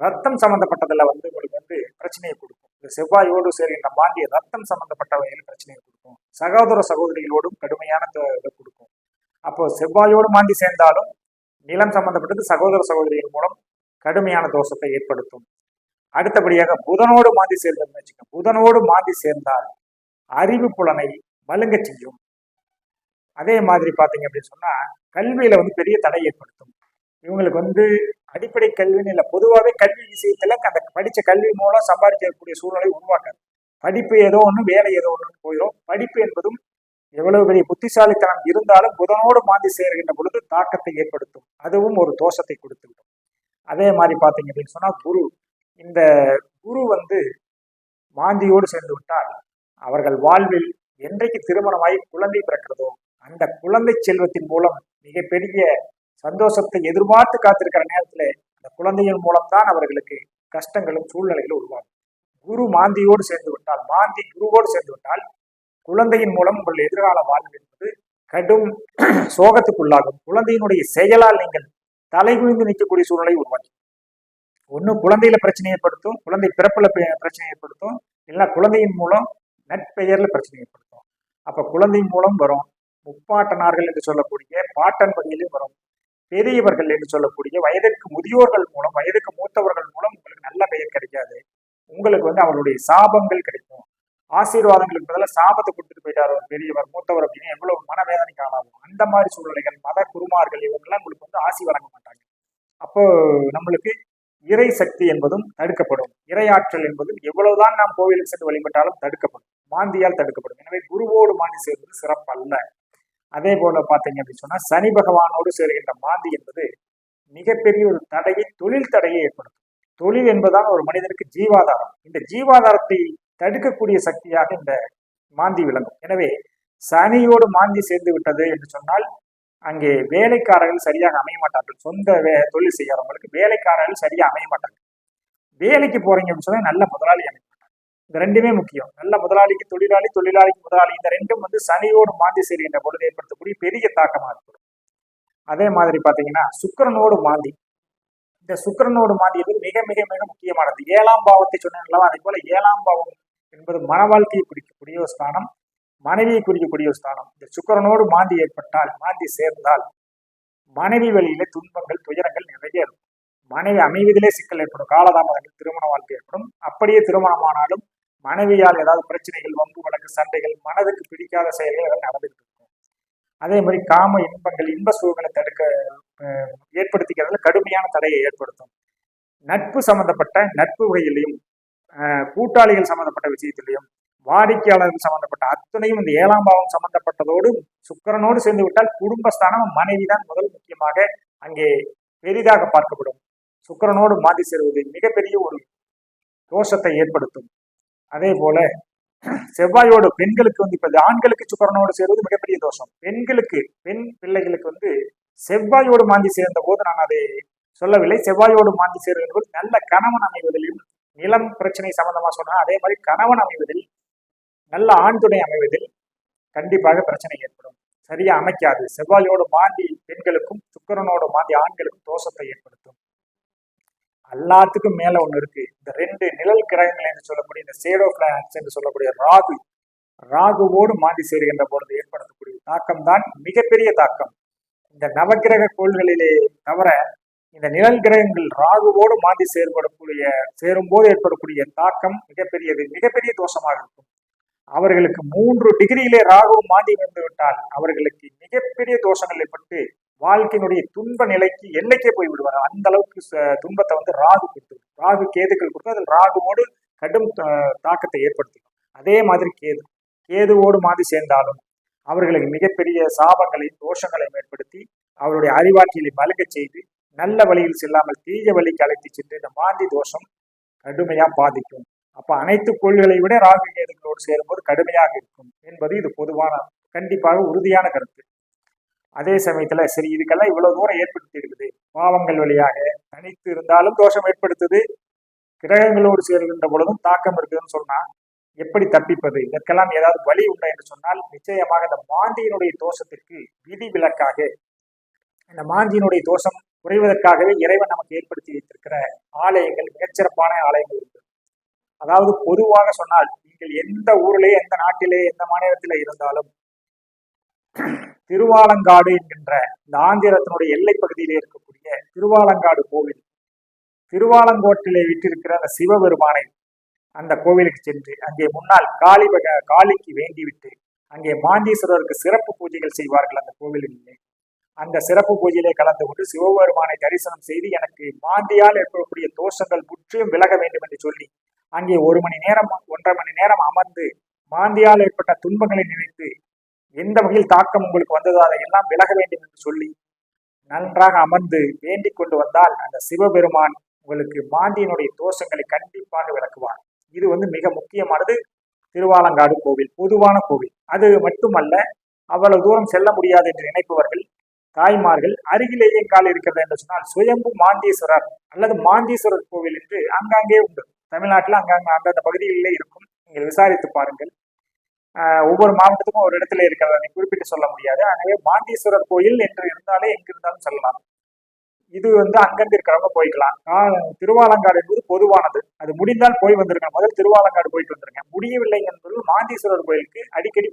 ரத்தம் சம்பந்தப்பட்டதுல வந்து உங்களுக்கு வந்து பிரச்சனையை கொடுக்கும். இந்த செவ்வாயோடு சேர்கின்ற மாந்தி ரத்தம் சம்பந்தப்பட்ட வகையில் பிரச்சனையை கொடுக்கும். சகோதர சகோதரிகளோடும் கடுமையான இதை கொடுக்கும். அப்போ செவ்வாயோடு மாந்தி சேர்ந்தாலும் நிலம் சம்பந்தப்பட்டது சகோதர சகோதரிகள் மூலம் கடுமையான தோஷத்தை ஏற்படுத்தும். அடுத்தபடியாக புதனோடு மாந்தி சேர்ந்ததுன்னு வச்சுக்கோங்க. புதனோடு மாந்தி சேர்ந்தால் அறிவு புலனை மழுங்க செய்யும். அதே மாதிரி பாத்தீங்க அப்படின்னு சொன்னா கல்வியில வந்து பெரிய தடை ஏற்படுத்தும். இவங்களுக்கு வந்து அடிப்படை கல்வின்னு இல்லை, பொதுவாகவே கல்வி விஷயத்துல அந்த படிச்ச கல்வி மூலம் சம்பாதிக்கக்கூடிய சூழ்நிலை உருவாக்காது. படிப்பு ஏதோ ஒன்று, வேலை ஏதோ ஒன்று போயிடும். படிப்பு என்பதும் எவ்வளவு பெரிய புத்திசாலித்தனம் இருந்தாலும் புதனோடு மாந்தி சேர்கின்ற பொழுது தாக்கத்தை ஏற்படுத்தும். அதுவும் ஒரு தோஷத்தை கொடுத்துவிடும். அதே மாதிரி பாத்தீங்க அப்படின்னு சொன்னா இந்த குரு வந்து மாந்தியோடு சேர்ந்து விட்டால் அவர்கள் வாழ்வில் என்றைக்கு திருமணமாகி குழந்தை பிறக்கிறதோ அந்த குழந்தை செல்வத்தின் மூலம் மிகப்பெரிய சந்தோஷத்தை எதிர்பார்த்து காத்திருக்கிற நேரத்தில் அந்த குழந்தையின் மூலம்தான் அவர்களுக்கு கஷ்டங்களும் சூழ்நிலைகளும் உருவாகும். குரு மாந்தியோடு சேர்ந்து விட்டால், மாந்தி குருவோடு சேர்ந்து விட்டால் குழந்தையின் மூலம் உங்கள் எதிர்கால வாழ்வு என்பது கடும் சோகத்துக்குள்ளாகும். குழந்தையினுடைய செயலால் நீங்கள் தலைகுனிந்து நிற்கக்கூடிய சூழ்நிலை உருவாக்கி, ஒண்ணு குழந்தையில பிரச்சனை ஏற்படுத்தும், குழந்தை பிறப்புல பிரச்சனை ஏற்படுத்தும், இல்லைன்னா குழந்தையின் மூலம் நட்பெயர்ல பிரச்சனை ஏற்படுத்தும். அப்ப குழந்தையின் மூலம் வரும், முப்பாட்டனார்கள் என்று சொல்லக்கூடிய பாட்டன் வகையிலும் வரும், பெரியவர்கள் என்று சொல்லக்கூடிய வயதுக்கு முதியோர்கள் மூலம், வயதுக்கு மூத்தவர்கள் மூலம் உங்களுக்கு நல்ல பெயர் கிடைக்காது. உங்களுக்கு வந்து அவருடைய சாபங்கள் கிடைக்கும். ஆசீர்வாதங்களுக்கு பதிலாக சாபத்தை கொடுத்துட்டு போயிட்டார் ஒரு பெரியவர் மூத்தவர் அப்படின்னு எவ்வளவு மனவேதனைக்கு ஆளாகும். அந்த மாதிரி சூழ்நிலைகள், மத குருமார்கள் இவங்கெல்லாம் உங்களுக்கு வந்து ஆசி வழங்க மாட்டாங்க. அப்போ நம்மளுக்கு இறை சக்தி என்பதும் தடுக்கப்படும். இறையாற்றல் என்பதும் எவ்வளவுதான் நாம் கோவிலுக்கு சென்று வழிபட்டாலும் தடுக்கப்படும், மாந்தியால் தடுக்கப்படும். எனவே குருவோடு மாந்தி சேர்வது சிறப்பல்ல. அதே போல பாத்தீங்க அப்படின்னு சொன்னா சனி பகவானோடு சேர்கின்ற மாந்தி என்பது மிகப்பெரிய ஒரு தடையை, தொழில் தடையை ஏற்படுத்தும். தொழில் என்பதுதான் ஒரு மனிதனுக்கு ஜீவாதாரம். இந்த ஜீவாதாரத்தை தடுக்கக்கூடிய சக்தியாக இந்த மாந்தி விளங்கும். எனவே சனியோடு மாந்தி சேர்ந்து விட்டது என்று சொன்னால் அங்கே வேலைக்காரர்கள் சரியாக அமைய மாட்டார்கள். சொந்த தொழில் செய்யறவங்களுக்கு வேலைக்காரர்கள் சரியா அமைய மாட்டாங்க. வேலைக்கு போறீங்க அப்படின்னு சொன்னா நல்ல முதலாளி அமைய மாட்டாங்க. இந்த ரெண்டுமே முக்கியம். நல்ல முதலாளிக்கு தொழிலாளி, தொழிலாளிக்கு முதலாளி, இந்த ரெண்டும் வந்து சனியோடு மாந்தி சேர்கின்ற பொழுது ஏற்படுத்தக்கூடிய பெரிய தாக்கமாக இருக்கும். அதே மாதிரி பாத்தீங்கன்னா சுக்கிரனோடு மாந்தி, இந்த சுக்கிரனோடு மாந்தி என்பது மிக மிக மிக முக்கியமானது. 7ஆம் பாவத்தை சொன்னீங்களா, அதே போல 7ஆம் பாவம் என்பது மன வாழ்க்கையை குறிக்கக்கூடிய ஒரு ஸ்தானம், மனைவியை குறிக்கக்கூடிய ஒரு ஸ்தானம். இந்த சுக்கிரனோடு மாந்தி ஏற்பட்டால், மாந்தி சேர்ந்தால் மனைவி வழியில துன்பங்கள், துயரங்கள் நிறைய இருக்கும். மனைவி அமைவதிலே சிக்கல் ஏற்படும், காலதாமதங்கள், திருமண வாழ்க்கை ஏற்படும். அப்படியே திருமணமானாலும் மனைவியால் ஏதாவது பிரச்சனைகள், வம்பு வழக்கு, சண்டைகள், மனதுக்கு பிடிக்காத செயல்கள் எல்லாம் நடந்துகிட்டு இருக்கும். அதே மாதிரி காம இன்பங்கள், இன்ப சுகங்களை தடுக்க ஏற்படுத்திக்கிறதுல கடுமையான தடையை ஏற்படுத்தும். நட்பு சம்பந்தப்பட்ட நட்பு வகையிலையும், கூட்டாளிகள் சம்பந்தப்பட்ட விஷயத்திலையும், வாடிக்கையாளர்கள் சம்பந்தப்பட்ட அத்தனையும் இந்த 7ஆம் பாவம் சம்பந்தப்பட்டதோடு சுக்கிரனோடு சேர்ந்து விட்டால் குடும்பஸ்தானம், மனைவிதான் முதல் முக்கியமாக அங்கே பெரிதாக பார்க்கப்படும். சுக்கிரனோடு மாந்தி சேருவது மிகப்பெரிய ஒரு தோஷத்தை ஏற்படுத்தும். அதே போல செவ்வாயோடு பெண்களுக்கு வந்து இப்ப ஆண்களுக்கு சுக்கிரனோடு சேருவது மிகப்பெரிய தோஷம். பெண்களுக்கு, பெண் பிள்ளைகளுக்கு வந்து செவ்வாயோடு மாந்தி சேர்ந்த போது நான் அதை சொல்லவில்லை. செவ்வாயோடு மாந்தி சேருவது நல்ல கணவன் அமைவதிலும், நிலம் பிரச்சனை சம்பந்தமா சொன்னா அதே மாதிரி கணவன் அமைவதில், நல்ல ஆண் துணை அமைவதில் கண்டிப்பாக பிரச்சனை ஏற்படும். சரியா அமைக்காது. செவ்வாயோடு மாந்தி பெண்களுக்கும் சுக்கிரனோடு மாந்தி ஆண்களுக்கும் தோஷத்தை ஏற்படுத்தும். எல்லாத்துக்கும் மேல ஒண்ணு இருக்கு. இந்த 2 நிழல் கிரகங்கள் என்று சொல்லக்கூடிய இந்த ஷேடோ பிளானட்ஸ் என்று சொல்லக்கூடிய ராகுவோடு மாந்தி சேருகின்ற பொழுது ஏற்படுத்தக்கூடிய தாக்கம் தான் மிகப்பெரிய தாக்கம். இந்த நவக்கிரக கோள்களிலே தவிர இந்த நிழல் கிரகங்கள் ராகுவோடு மாந்தி சேரும்போது ஏற்படக்கூடிய தாக்கம் மிகப்பெரிய தோஷமாக இருக்கும். அவர்களுக்கு 3 டிகிரியிலே ராகு மாந்தி வந்து விட்டால் அவர்களுக்கு மிகப்பெரிய தோஷங்கள் ஏற்பட்டு வாழ்க்கையினுடைய துன்ப நிலைக்கு எல்லைக்கே போய் விடுவார். அந்த அளவுக்கு துன்பத்தை வந்து ராகு கேதுக்கள் கொடுத்து அதில் ராகுவோடு கடும் தாக்கத்தை ஏற்படுத்தும். அதே மாதிரி கேதுவோடு மாந்தி சேர்ந்தாலும் அவர்களுக்கு மிகப்பெரிய சாபங்களையும் தோஷங்களையும் ஏற்படுத்தி அவருடைய அறிவாற்றலை மலங்க செய்து நல்ல வழியில் செல்லாமல் தீய வழிக்கு அழைத்து சென்று இந்த மாந்தி தோஷம் கடுமையா பாதிக்கும். அப்ப அனைத்து கோள்களை விட ராகு கேதுகளோடு சேரும்போது கடுமையாக இருக்கும் என்பது இது பொதுவான கண்டிப்பாக உறுதியான கருத்து. அதே சமயத்துல சரி இதுக்கெல்லாம் இவ்வளவு தூரம் ஏற்படுத்தி இருக்குது, பாவங்கள் வழியாக தனித்து இருந்தாலும் தோஷம் ஏற்படுத்துது, கிரகங்களோடு சேர்கின்ற பொழுதும் தாக்கம் இருக்குதுன்னு சொன்னா எப்படி தப்பிப்பது? இதற்கெல்லாம் ஏதாவது வழி உண்டா என்று சொன்னால் நிச்சயமாக இந்த மாந்தியினுடைய தோஷத்திற்கு விதி விலக்காக இந்த மாந்தியினுடைய தோஷம் குறைவதற்காகவே இறைவன் நமக்கு ஏற்படுத்தி வைத்திருக்கிற ஆலயங்கள் மிகச்சிறப்பான ஆலயங்கள் உண்டு. அதாவது பொதுவாக சொன்னால் நீங்கள் எந்த ஊரிலே எந்த நாட்டிலே எந்த மாநிலத்திலே இருந்தாலும் திருவாலங்காடு என்கின்ற இந்த ஆந்திரத்தினுடைய எல்லை பகுதியிலே இருக்கக்கூடிய திருவாலங்காடு கோவில், திருவாலங்கோட்டிலே விட்டிருக்கிற அந்த சிவபெருமானை அந்த கோவிலுக்கு சென்று அங்கே முன்னால் காளிக்கு வேண்டிவிட்டு அங்கே மாந்தீஸ்வரருக்கு சிறப்பு பூஜைகள் செய்வார்கள். அந்த கோவிலிலே அந்த சிறப்பு பூஜையிலே கலந்து கொண்டு சிவபெருமானை தரிசனம் செய்து எனக்கு மாந்தியால் ஏற்படக்கூடிய தோஷங்கள் முற்றிலும் விலக வேண்டும் என்று சொல்லி அங்கே 1 மணி நேரம் 1.5 மணி நேரம் அமர்ந்து மாந்தியால் ஏற்பட்ட துன்பங்களை நினைத்து எந்த வகையில் தாக்கம் உங்களுக்கு வந்ததோ அதையெல்லாம் விலக வேண்டும் என்று சொல்லி நன்றாக அமர்ந்து வேண்டிக் கொண்டு வந்தால் அந்த சிவபெருமான் உங்களுக்கு மாந்தியினுடைய தோஷங்களை கண்டிப்பாக விளக்குவார். இது வந்து மிக முக்கியமானது. திருவாலங்காடு கோவில் பொதுவான கோவில். அது மட்டுமல்ல, அவ்வளவு தூரம் செல்ல முடியாது என்று நினைப்பவர்கள் தாய்மார்கள் அருகிலேயே கால் இருக்கிறது என்று சொன்னால் சுயம்பு மாந்தீஸ்வரர் அல்லது மாந்தீஸ்வரர் கோவில் என்று அங்காங்கே உண்டு. தமிழ்நாட்டில் அந்தந்த பகுதிகளிலே இருக்கும். நீங்கள் விசாரித்து பாருங்கள். ஒவ்வொரு மாவட்டத்துக்கும் ஒரு இடத்துல இருக்கிறத குறிப்பிட்டு சொல்ல முடியாது. ஆகவே மாந்தீஸ்வரர் கோயில் என்று இருந்தாலே எங்கிருந்தாலும் செல்லலாம். இது வந்து அங்கிருந்து இருக்கிறவங்க போய்க்கலாம். திருவாலங்காடு என்பது பொதுவானது. அது முடிந்தால் போய் வந்திருக்க. முதல் திருவாலங்காடு போயிட்டு வந்துருங்க. முடியவில்லை என்பது மாந்தீஸ்வரர் கோயிலுக்கு அடிக்கடி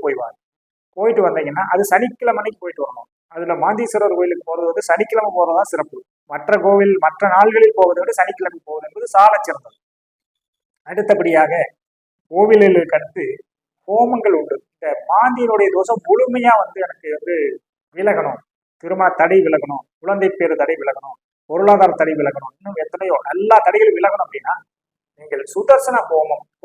போயிட்டு வந்தீங்கன்னா அது சனிக்கிழமைக்கு போயிட்டு வரணும். அதுல மாந்தீஸ்வரர் கோயிலுக்கு போறது வந்து சனிக்கிழமை போறதா சிறப்பு. மற்ற நாள்களில் போவதை விட சனிக்கிழமை போவது என்பது சால சிறந்தது. அடுத்தபடியாக கோவில்களுக்கு அடுத்து ஹோமங்கள் உண்டு. இந்த மாந்தியினுடைய தோஷம் முழுமையா வந்து எனக்கு வந்து விலகணும், திருமண தடை விலகணும், குழந்தை பேரு தடை விலகணும், பொருளாதார தடை விலகணும், இன்னும் எத்தனையோ எல்லா தடைகளும் விலகணும் அப்படின்னா நீங்கள் சுதர்சன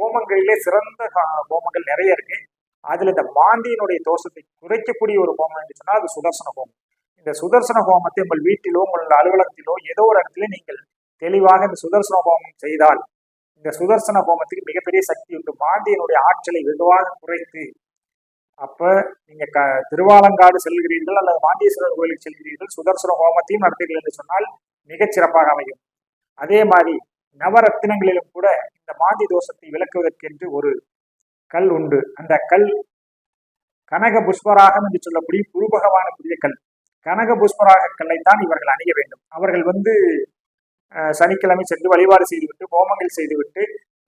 ஹோமங்களிலே சிறந்த ஹோமங்கள் நிறைய இருக்கு. அதுல இந்த மாந்தியினுடைய தோஷத்தை குறைக்கக்கூடிய ஒரு ஹோமம் என்று சொன்னால் அது சுதர்சன ஹோமம். இந்த சுதர்சன ஹோமத்தை உங்கள் வீட்டிலோ உங்கள் அலுவலகத்திலோ ஏதோ ஒரு இடத்துல நீங்கள் தெளிவாக இந்த சுதர்சன ஹோமம் செய்தால் இந்த சுதர்சன ஹோமத்துக்கு மிகப்பெரிய சக்தி உண்டு. மாந்தியினுடைய ஆற்றலை வெகுவாக குறைத்து அப்ப நீங்க திருவாலங்காடு செல்கிறீர்கள் அல்லது மாந்தீஸ்வரர் கோயிலுக்கு செல்கிறீர்கள், சுதர்சன ஹோமத்தையும் நடத்துகிறீர்கள் என்று சொன்னால் மிகச் சிறப்பாக அமையும். அதே மாதிரி நவரத்தினங்களிலும் கூட இந்த மாந்தி தோஷத்தை விளக்குவதற்கென்று ஒரு கல் உண்டு. அந்த கல் கனக புஷ்பராகம் என்று சொல்லக்கூடிய குரு பகவானுக்குரிய கல். கனக புஷ்பராக கல்லைத்தான் இவர்கள் அணிய வேண்டும். அவர்கள் வந்து சனிக்கிழமை சென்று வழிபாடு செய்துவிட்டு ஹோமங்கள் செய்துவிட்டு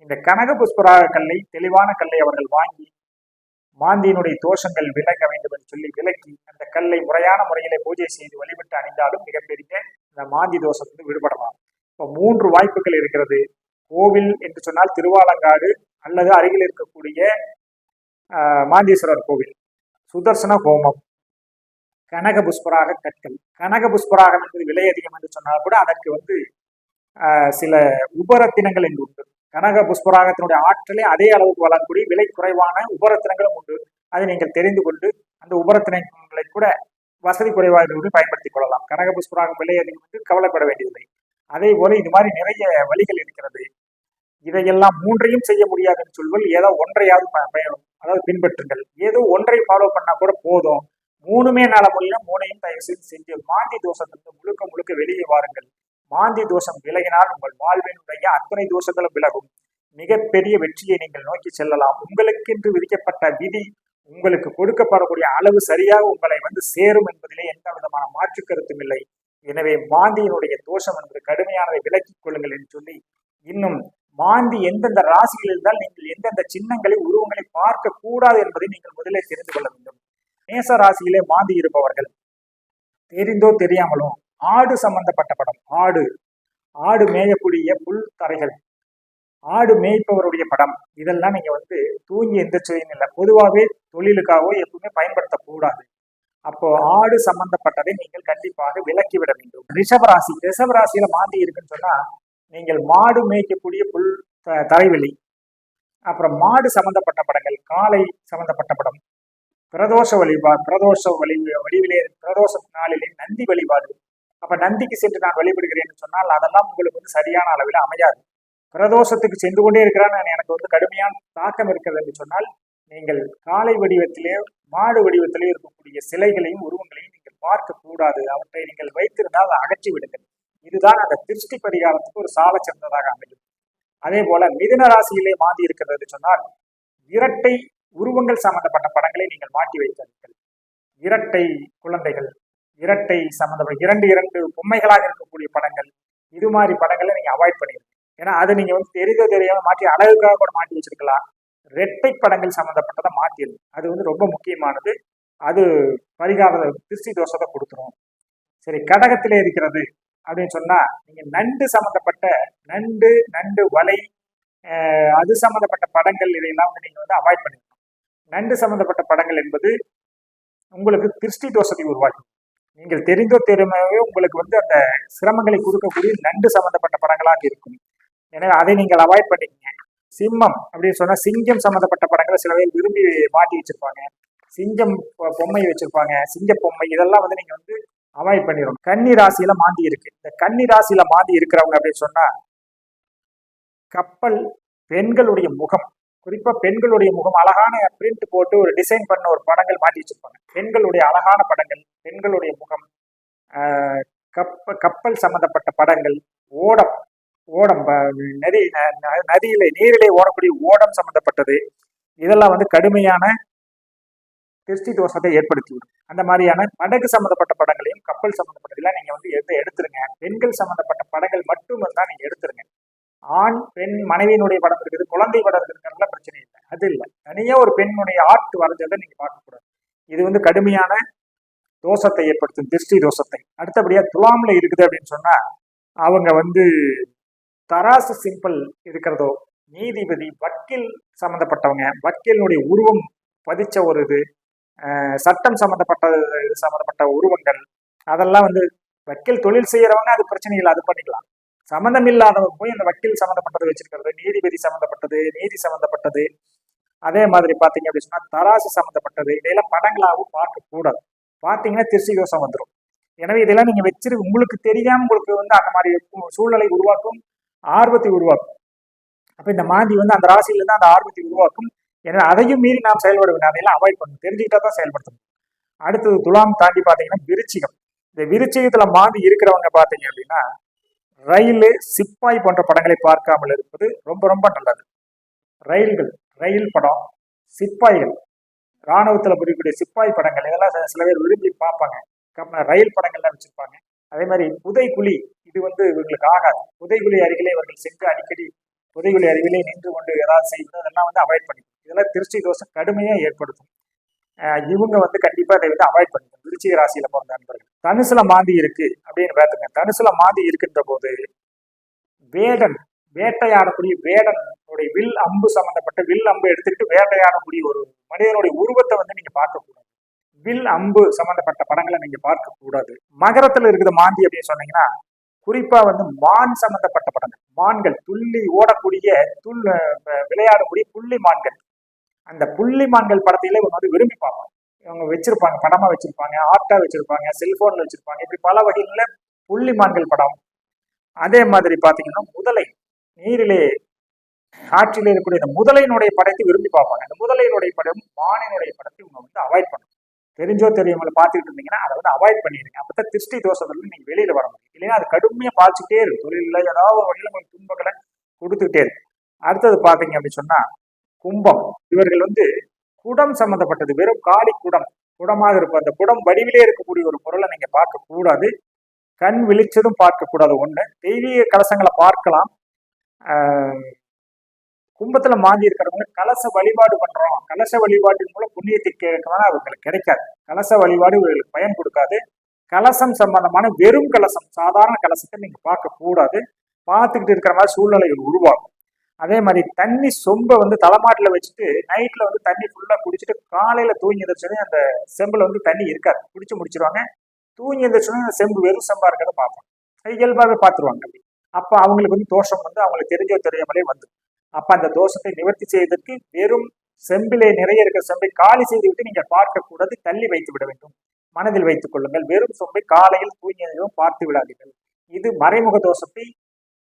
இந்த கனக புஷ்பராக கல்லை தெளிவான கல்லை அவர்கள் வாங்கி மாந்தியினுடைய தோஷங்கள் விலக வேண்டும் என்று சொல்லி விலக்கி அந்த கல்லை முறையான முறையிலே பூஜை செய்து வழிபட்டு அணிந்தாலும் மிகப்பெரிய இந்த மாந்தி தோஷத்துக்கு விடுபடலாம். இப்போ 3 வாய்ப்புகள் இருக்கிறது. கோவில் என்று சொன்னால் திருவாலங்காடு அல்லது அருகில் இருக்கக்கூடிய மாந்தீஸ்வரர் கோவில், சுதர்சன ஹோமம், கனக புஷ்பராக கற்கள். கனக புஷ்பராகம் என்பது விலை அதிகம் என்று சொன்னால் கூட அதற்கு வந்து சில உபரத்தினங்கள் என்று உண்டு. கனக புஷ்பராகத்தினுடைய ஆற்றலை அதே அளவுக்கு வழங்கக்கூடிய விலை குறைவான உபரத்தினங்களும் உண்டு. அதை நீங்கள் தெரிந்து கொண்டு அந்த உபரத்தினங்களை கூட வசதி குறைவாக பயன்படுத்திக் கொள்ளலாம். கனக புஷ்பராகம் விலை அதிகம் என்று கவலைப்பட வேண்டியதில்லை. அதே போல இது மாதிரி நிறைய வழிகள் இருக்கிறது. இதையெல்லாம் 3ஐயும் செய்ய முடியாதுன்னு சொல்வது ஏதோ ஒன்றையாவது பின்பற்றுங்கள். ஏதோ ஒன்றை ஃபாலோ பண்ணா கூட போதும். 3மே நாள முடியும். 3ஐயும் தயவு செய்து செஞ்சு மாந்தி தோஷத்திலிருந்து முழுக்க வெளியே வாருங்கள். மாந்தி தோஷம் விலகினால் உங்கள் வாழ்வினுடைய அத்தனை தோஷங்களும் விலகும். மிகப்பெரிய வெற்றியை நீங்கள் நோக்கி செல்லலாம். உங்களுக்கென்று விதிக்கப்பட்ட விதி உங்களுக்கு கொடுக்கப்படக்கூடிய அளவு சரியாக உங்களை வந்து சேரும் என்பதிலே எந்த விதமான மாற்று கருத்தும் இல்லை. எனவே மாந்தியினுடைய தோஷம் என்பது கடுமையானதை விலக்கிக் கொள்ளுங்கள் என்று சொல்லி, இன்னும் மாந்தி எந்தெந்த ராசியில் இருந்தால் நீங்கள் எந்தெந்த சின்னங்களை உருவங்களை பார்க்க கூடாது என்பதை நீங்கள் முதலில் தெரிந்து கொள்ள வேண்டும். மேச ராசியிலே மாந்தி இருப்பவர்கள் தெரிந்தோ தெரியாமலோ ஆடு சம்பந்தப்பட்ட படம், ஆடு மேயக்கூடிய புல் தரைகள், ஆடு மேய்ப்பவருடைய படம், இதெல்லாம் நீங்க தூங்கி எந்திரிச்சதையும் இல்லை, பொதுவாகவே தொழிலுக்காகவோ எப்பவுமே பயன்படுத்தக்கூடாது. அப்போ ஆடு சம்பந்தப்பட்டதை நீங்கள் கண்டிப்பாக விலக்கிவிட வேண்டும். ரிஷபராசியில மாந்தி இருக்குன்னு சொன்னா, நீங்கள் மாடு மேய்க்கக்கூடிய புல் தரைவெளி, அப்புறம் மாடு சம்பந்தப்பட்ட படங்கள், காளை சம்பந்தப்பட்ட படம், பிரதோஷ நாளிலே நந்தி வழிபாடு. அப்ப நந்திக்கு சென்று நான் வழிபடுகிறேன்னு சொன்னால் அதெல்லாம் உங்களுக்கு சரியான அளவில் அமையாது. பிரதோஷத்துக்கு சென்று கொண்டே இருக்கிறான்னு எனக்கு கடுமையான தாக்கம் இருக்கிறது என்று சொன்னால், நீங்கள் காளை வடிவத்திலே மாடு வடிவத்திலே இருக்கக்கூடிய சிலைகளையும் உருவங்களையும் நீங்கள் பார்க்க கூடாது. அவற்றை நீங்கள் வைத்திருந்தால் அதை அகற்றி விடுங்கள். இதுதான் அந்த திருஷ்டி பரிகாரத்துக்கு ஒரு சால சிறந்ததாக அமையும். அதே போல மிதுன ராசியிலே மாந்தி இருக்கிறது சொன்னால், இரட்டை உருவங்கள் சம்பந்தப்பட்ட படங்களை நீங்கள் மாட்டி வைத்தீர்கள். இரட்டை குழந்தைகள், இரட்டை சம்பந்தப்பட்ட இரண்டு பொம்மைகளாக இருக்கக்கூடிய படங்கள், இது மாதிரி படங்களை நீங்க அவாய்ட் பண்ணிருங்க. ஏன்னா அது நீங்க தெரிந்தோ தெரியாம மாற்றி அழகுக்காக கூட மாட்டி வச்சிருக்கலாம். இரட்டை படங்கள் சம்பந்தப்பட்டதை மாற்றிடுங்க. அது ரொம்ப முக்கியமானது. அது பரிகார திருஷ்டி தோஷத்தை கொடுத்துரும். சரி, கடகத்திலே இருக்கிறது அப்படின்னு சொன்னா, நீங்க நண்டு சம்பந்தப்பட்ட நண்டு வலை, அது சம்பந்தப்பட்ட படங்கள் இதையெல்லாம் நீங்க அவாய்ட் பண்ணிக்கணும். நண்டு சம்பந்தப்பட்ட படங்கள் என்பது உங்களுக்கு திருஷ்டி தோஷத்தை உருவாக்கும். நீங்கள் தெரிந்தோ தெரியாமவே உங்களுக்கு அந்த சிரமங்களை கொடுக்கக்கூடிய நண்டு சம்பந்தப்பட்ட படங்களாக இருக்கும். எனவே அதை நீங்கள் அவாய்ட் பண்ணிக்கங்க. சிம்மம் அப்படின்னு சொன்னா, சிங்கம் சம்பந்தப்பட்ட படங்களை சில பேர் விரும்பி மாட்டி வச்சிருப்பாங்க. சிங்கம் பொம்மை வச்சிருப்பாங்க, சிங்க பொம்மை, இதெல்லாம் நீங்க அவாய்ட் பண்ணிடணும். கன்னி ராசியில மாந்தி இருக்கு. இந்த கன்னி ராசியில மாந்தி இருக்கிறவங்க அப்படின்னு சொன்னா, கப்பல், பெண்களுடைய முகம், குறிப்பா பெண்களுடைய முகம் அழகான பிரிண்ட் போட்டு ஒரு டிசைன் பண்ண ஒரு படங்கள் மாட்டி வச்சிருப்பாங்க. பெண்களுடைய அழகான படங்கள், பெண்களுடைய முகம், கப்பல் சம்பந்தப்பட்ட படங்கள், ஓடம் நீரிலே ஓடக்கூடிய ஓடம் சம்பந்தப்பட்டது, இதெல்லாம் கடுமையான திருஷ்டி தோஷத்தை ஏற்படுத்திவிடும். அந்த மாதிரியான படகு சம்பந்தப்பட்ட படங்களையும் கப்பல் சம்பந்தப்பட்டதெல்லாம் நீங்க எடுத்துருங்க. பெண்கள் சம்பந்தப்பட்ட படங்கள் மட்டும் தான் நீங்க எடுத்துருங்க. ஆண் பெண் மனைவியினுடைய படம் இருக்குது, குழந்தை படம் இருக்கிறதுல பிரச்சனை இல்லை. அது இல்லை, தனியா ஒரு பெண்ணுடைய ஆர்ட் வரைஞ்சதை நீங்க பார்க்கக்கூடாது. இது கடுமையான தோஷத்தை ஏற்படுத்தும், திருஷ்டி தோஷத்தை. அடுத்தபடியா துலாம்ல இருக்குது அப்படின்னு சொன்னா, அவங்க தராசு சிம்பிள் இருக்கிறதோ, நீதிபதி, வக்கீல் சம்பந்தப்பட்டவங்க, வக்கீலுடைய உருவம் பதிச்ச ஒரு இது, சட்டம் சம்பந்தப்பட்ட உருவங்கள், அதெல்லாம் வக்கீல் தொழில் செய்யறவங்க அது பிரச்சனை இல்லை, அது பண்ணிக்கலாம். சம்மந்தம் இல்லாதவங்க போய் அந்த வக்கீல் சம்பந்தப்பட்டது வச்சிருக்கிறது, நீதிபதி சம்பந்தப்பட்டது, நீதி சம்பந்தப்பட்டது, அதே மாதிரி பாத்தீங்க அப்படின்னு சொன்னா தராசு சம்பந்தப்பட்டது, இதெல்லாம் படங்களாகவும் பார்க்க கூடாது. பாத்தீங்கன்னா திருஷ்டி தோஷம் வந்துடும். எனவே இதெல்லாம் நீங்க உங்களுக்கு தெரியாம உங்களுக்கு அந்த மாதிரி சூழ்நிலை உருவாக்கும், ஆர்வத்தை உருவாக்கும். அப்ப இந்த மாந்தி அந்த ராசியில இருந்து அந்த ஆர்வத்தை உருவாக்கும். எனவே அதையும் மீறி நாம் செயல்பட வேண்டும். அதையெல்லாம் அவாய்ட் பண்ணணும், தெரிஞ்சுக்கிட்டா தான் செயல்படுத்தணும். அடுத்தது துலாம் தாண்டி பாத்தீங்கன்னா விருச்சிகம். இந்த விருச்சிகத்துல மாந்தி இருக்கிறவங்க பாத்தீங்க அப்படின்னா, ரயில், சிப்பாய் போன்ற படங்களை பார்க்காமல் இருப்பது ரொம்ப ரொம்ப நல்லது. ரயில் படம், சிப்பாய்கள், இராணுவத்துல புரியக்கூடிய சிப்பாய் படங்கள், இதெல்லாம் சில பேர் விரும்பி பார்ப்பாங்க. ரயில் படங்கள்லாம் வச்சிருப்பாங்க. அதே மாதிரி புதைக்குழி, இது இவங்களுக்கு ஆகாது. புதைக்குழி அருகிலே இவர்கள் சென்று அடிக்கடி புதைக்குழி அருகிலே நின்று கொண்டு ஏதாவது செய்வது, அதெல்லாம் அவாய்ட் பண்ணிக்கணும். இதெல்லாம் திருஷ்டி தோஷம் கடுமையா ஏற்படுத்தும். இவங்க கண்டிப்பா அதை அவாய்ட் பண்ணிக்கணும். விருச்சிக ராசியில பிறந்த நண்பர்கள். தனுசுல மாந்தி இருக்கு அப்படின்னு பார்த்துங்க. தனுசுல மாந்தி இருக்கின்ற போது வேட்டையாடக்கூடிய வேடனுடைய வில் அம்பு சம்பந்தப்பட்ட வில் அம்பு எடுத்துக்கிட்டு வேட்டையாடக்கூடிய ஒரு மனிதனுடைய உருவத்தை நீங்க பார்க்கக்கூடாது. வில் அம்பு சம்பந்தப்பட்ட படங்களை நீங்க பார்க்க கூடாது. மகரத்துல இருக்குது மாந்தி அப்படின்னு சொன்னீங்கன்னா, குறிப்பா மான் சம்பந்தப்பட்ட படங்கள், மான்கள் துள்ளி ஓடக்கூடிய விளையாடக்கூடிய புள்ளி மான்கள், அந்த புள்ளி மான்கள் படத்தில இவங்க விரும்பி பார்ப்பாங்க. இவங்க வச்சிருப்பாங்க, படமா வச்சிருப்பாங்க, ஆர்ட்டா வச்சிருப்பாங்க, செல்போன்ல வச்சிருப்பாங்க, இப்படி பல வகையில புள்ளி மான்கள் படம். அதே மாதிரி பாத்தீங்கன்னா முதலை, நீரிலே ஆற்றிலே இருக்கக்கூடிய இந்த முதலையினுடைய படத்தை விரும்பி பார்ப்பாங்க. அந்த முதலையினுடைய படம், மானினுடைய படத்தை இவங்க அவாய்ட் பண்ணணும். தெரிஞ்சோ தெரியாமல பார்த்துக்கிட்டு இருந்தீங்கன்னா அதை அவாய்ட் பண்ணிடுங்க. அப்பதான் திருஷ்டி தோஷத்துல நீங்க வெளியில வர முடியும். இல்லைன்னா அது கடுமையா பாய்ச்சிட்டே இருக்கு. தொழில ஏதாவது ஒரு வகையில உங்களுக்கு துன்பங்களை கொடுத்துக்கிட்டே இருக்கு. அடுத்தது பாத்தீங்க அப்படின்னு சொன்னா கும்பம். இவர்கள் குடம் சம்பந்தப்பட்டது, வெறும் காலி குடமாக இருக்கும். அந்த குடம் வடிவிலே இருக்கக்கூடிய ஒரு பொருளை நீங்க பார்க்க கூடாது. கண் விழிச்சதும் பார்க்கக்கூடாது. ஒண்ணு, தெய்வீக கலசங்களை பார்க்கலாம். கும்பத்துல மாந்தி இருக்கிறவங்க கலச வழிபாடு பண்றோம், கலச வழிபாட்டின் மூலம் புண்ணியத்தை கேட்கணும்னா அவங்களுக்கு கிடைக்காது. கலச வழிபாடு இவர்களுக்கு பயன் கொடுக்காது. கலசம் சம்பந்தமான வெறும் கலசம், சாதாரண கலசத்தை நீங்க பார்க்க கூடாது. பார்த்துக்கிட்டு இருக்கிற மாதிரி சூழ்நிலைகள் உருவாகும். அதே மாதிரி தண்ணி சொம்பை தலைமாட்டில் வச்சுட்டு நைட்ல தண்ணி ஃபுல்லா குடிச்சிட்டு காலையில தூங்கி எந்திரிச்சோடனே அந்த செம்புல தண்ணி இருக்காது, குடிச்சு முடிச்சிருவாங்க. தூங்கி எந்திரிச்சோடனே அந்த செம்பு வெறும் செம்பா இருக்கிறத பார்ப்போம். இயல்பாகவே பார்த்துருவாங்க. அப்படி அப்ப அவங்களுக்கு தோஷம் அவங்களுக்கு தெரிஞ்சோ தெரியாமலே அப்ப அந்த தோஷத்தை நிவர்த்தி செய்வதற்கு வெறும் செம்பிலே நிறைய இருக்கிற செம்பை காலி செய்து விட்டு நீங்கள் பார்க்கக்கூடாது, தள்ளி வைத்து விட வேண்டும். மனதில் வைத்துக் கொள்ளுங்கள். வெறும் சொம்பை காலையில் தூங்கியதும் பார்த்து விடாதீர்கள். இது மறைமுக தோஷத்தை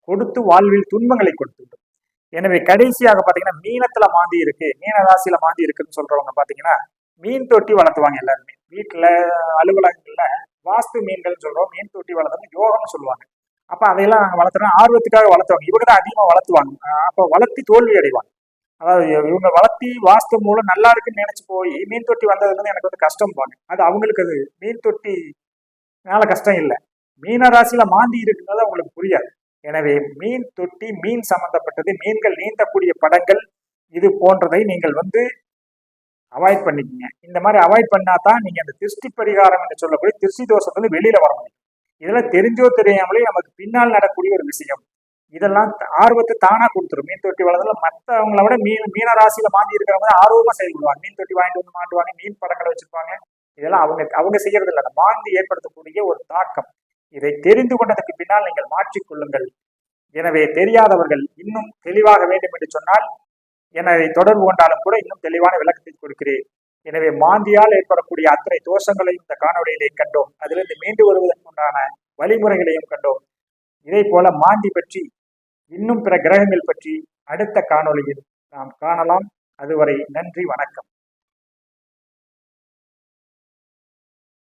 கொடுத்து வாழ்வில் துன்பங்களை கொடுத்து விடும். எனவே கடைசியாக பாத்தீங்கன்னா மீனத்துல மாந்தி இருக்கு, மீன ராசியில மாந்தி இருக்குன்னு சொல்றவங்க பாத்தீங்கன்னா மீன் தொட்டி வளர்த்துவாங்க. எல்லாருமே வீட்டுல அலுவலகங்கள்ல வாஸ்து மீன்கள் சொல்றோம், மீன் தொட்டி வளர்த்தவங்க யோகம்னு சொல்லுவாங்க. அப்ப அதையெல்லாம் நாங்க வளர்த்துறோம், ஆர்வத்துக்காக வளர்த்துவாங்க. இவங்க தான் அதிகமா வளர்த்துவாங்க. அப்ப வளர்த்தி தோல்வி அடைவாங்க. அதாவது இவங்க வளர்த்தி வாஸ்து மூலம் நல்லா இருக்குன்னு நினைச்சு போய் மீன் தொட்டி வந்ததுல எனக்கு கஷ்டம் பாங்க. அது அவங்களுக்கு அது மீன் தொட்டினால கஷ்டம் இல்லை, மீன ராசியில மாந்தி இருக்குங்கிறது அவங்களுக்கு புரியாது. எனவே மீன் தொட்டி, மீன் சம்பந்தப்பட்டது, மீன்கள் நீந்தக்கூடிய படங்கள் இது போன்றதை நீங்கள் அவாய்ட் பண்ணிக்கங்க. இந்த மாதிரி அவாய்ட் பண்ணாதான் நீங்க அந்த திருஷ்டி பரிகாரம் என்று சொல்லக்கூடிய திருஷ்டி தோஷத்துல வெளியில வர முடியும். இதெல்லாம் தெரிஞ்சோ தெரியாமலே நமக்கு பின்னால் நடக்கூடிய ஒரு விஷயம். இதெல்லாம் ஆர்வத்தை தானா கொடுத்துரும். மீன் தொட்டி வளர்றதுல மற்றவங்களை விட மீன ராசியில மாந்தி இருக்கிறவங்க ஆர்வமா செயல்படுவாங்க. மீன் தொட்டி வாங்கிட்டு மாட்டுவாங்க, மீன் படங்களை வச்சிருப்பாங்க. இதெல்லாம் அவங்க செய்யறது இல்லை. மாந்தி ஏற்படுத்தக்கூடிய ஒரு தாக்கம். இதை தெரிந்து கொண்டதுக்கு பின்னால் நீங்கள் மாற்றிக்கொள்ளுங்கள். எனவே தெரியாதவர்கள் இன்னும் தெளிவாக வேண்டும் என்று சொன்னால் என்னை தொடர்பு கொண்டாலும் கூட இன்னும் தெளிவான விளக்கத்தை கொடுக்கிறேன். எனவே மாந்தியால் ஏற்படக்கூடிய அத்தனை தோஷங்களையும் இந்த காணொலியிலே கண்டோம். அதிலிருந்து மீண்டு வருவதற்குண்டான வழிமுறைகளையும் கண்டோம். இதே போல மாந்தி பற்றி இன்னும் பிற கிரகங்கள் பற்றி அடுத்த காணொலியில் நாம் காணலாம். அதுவரை நன்றி, வணக்கம்.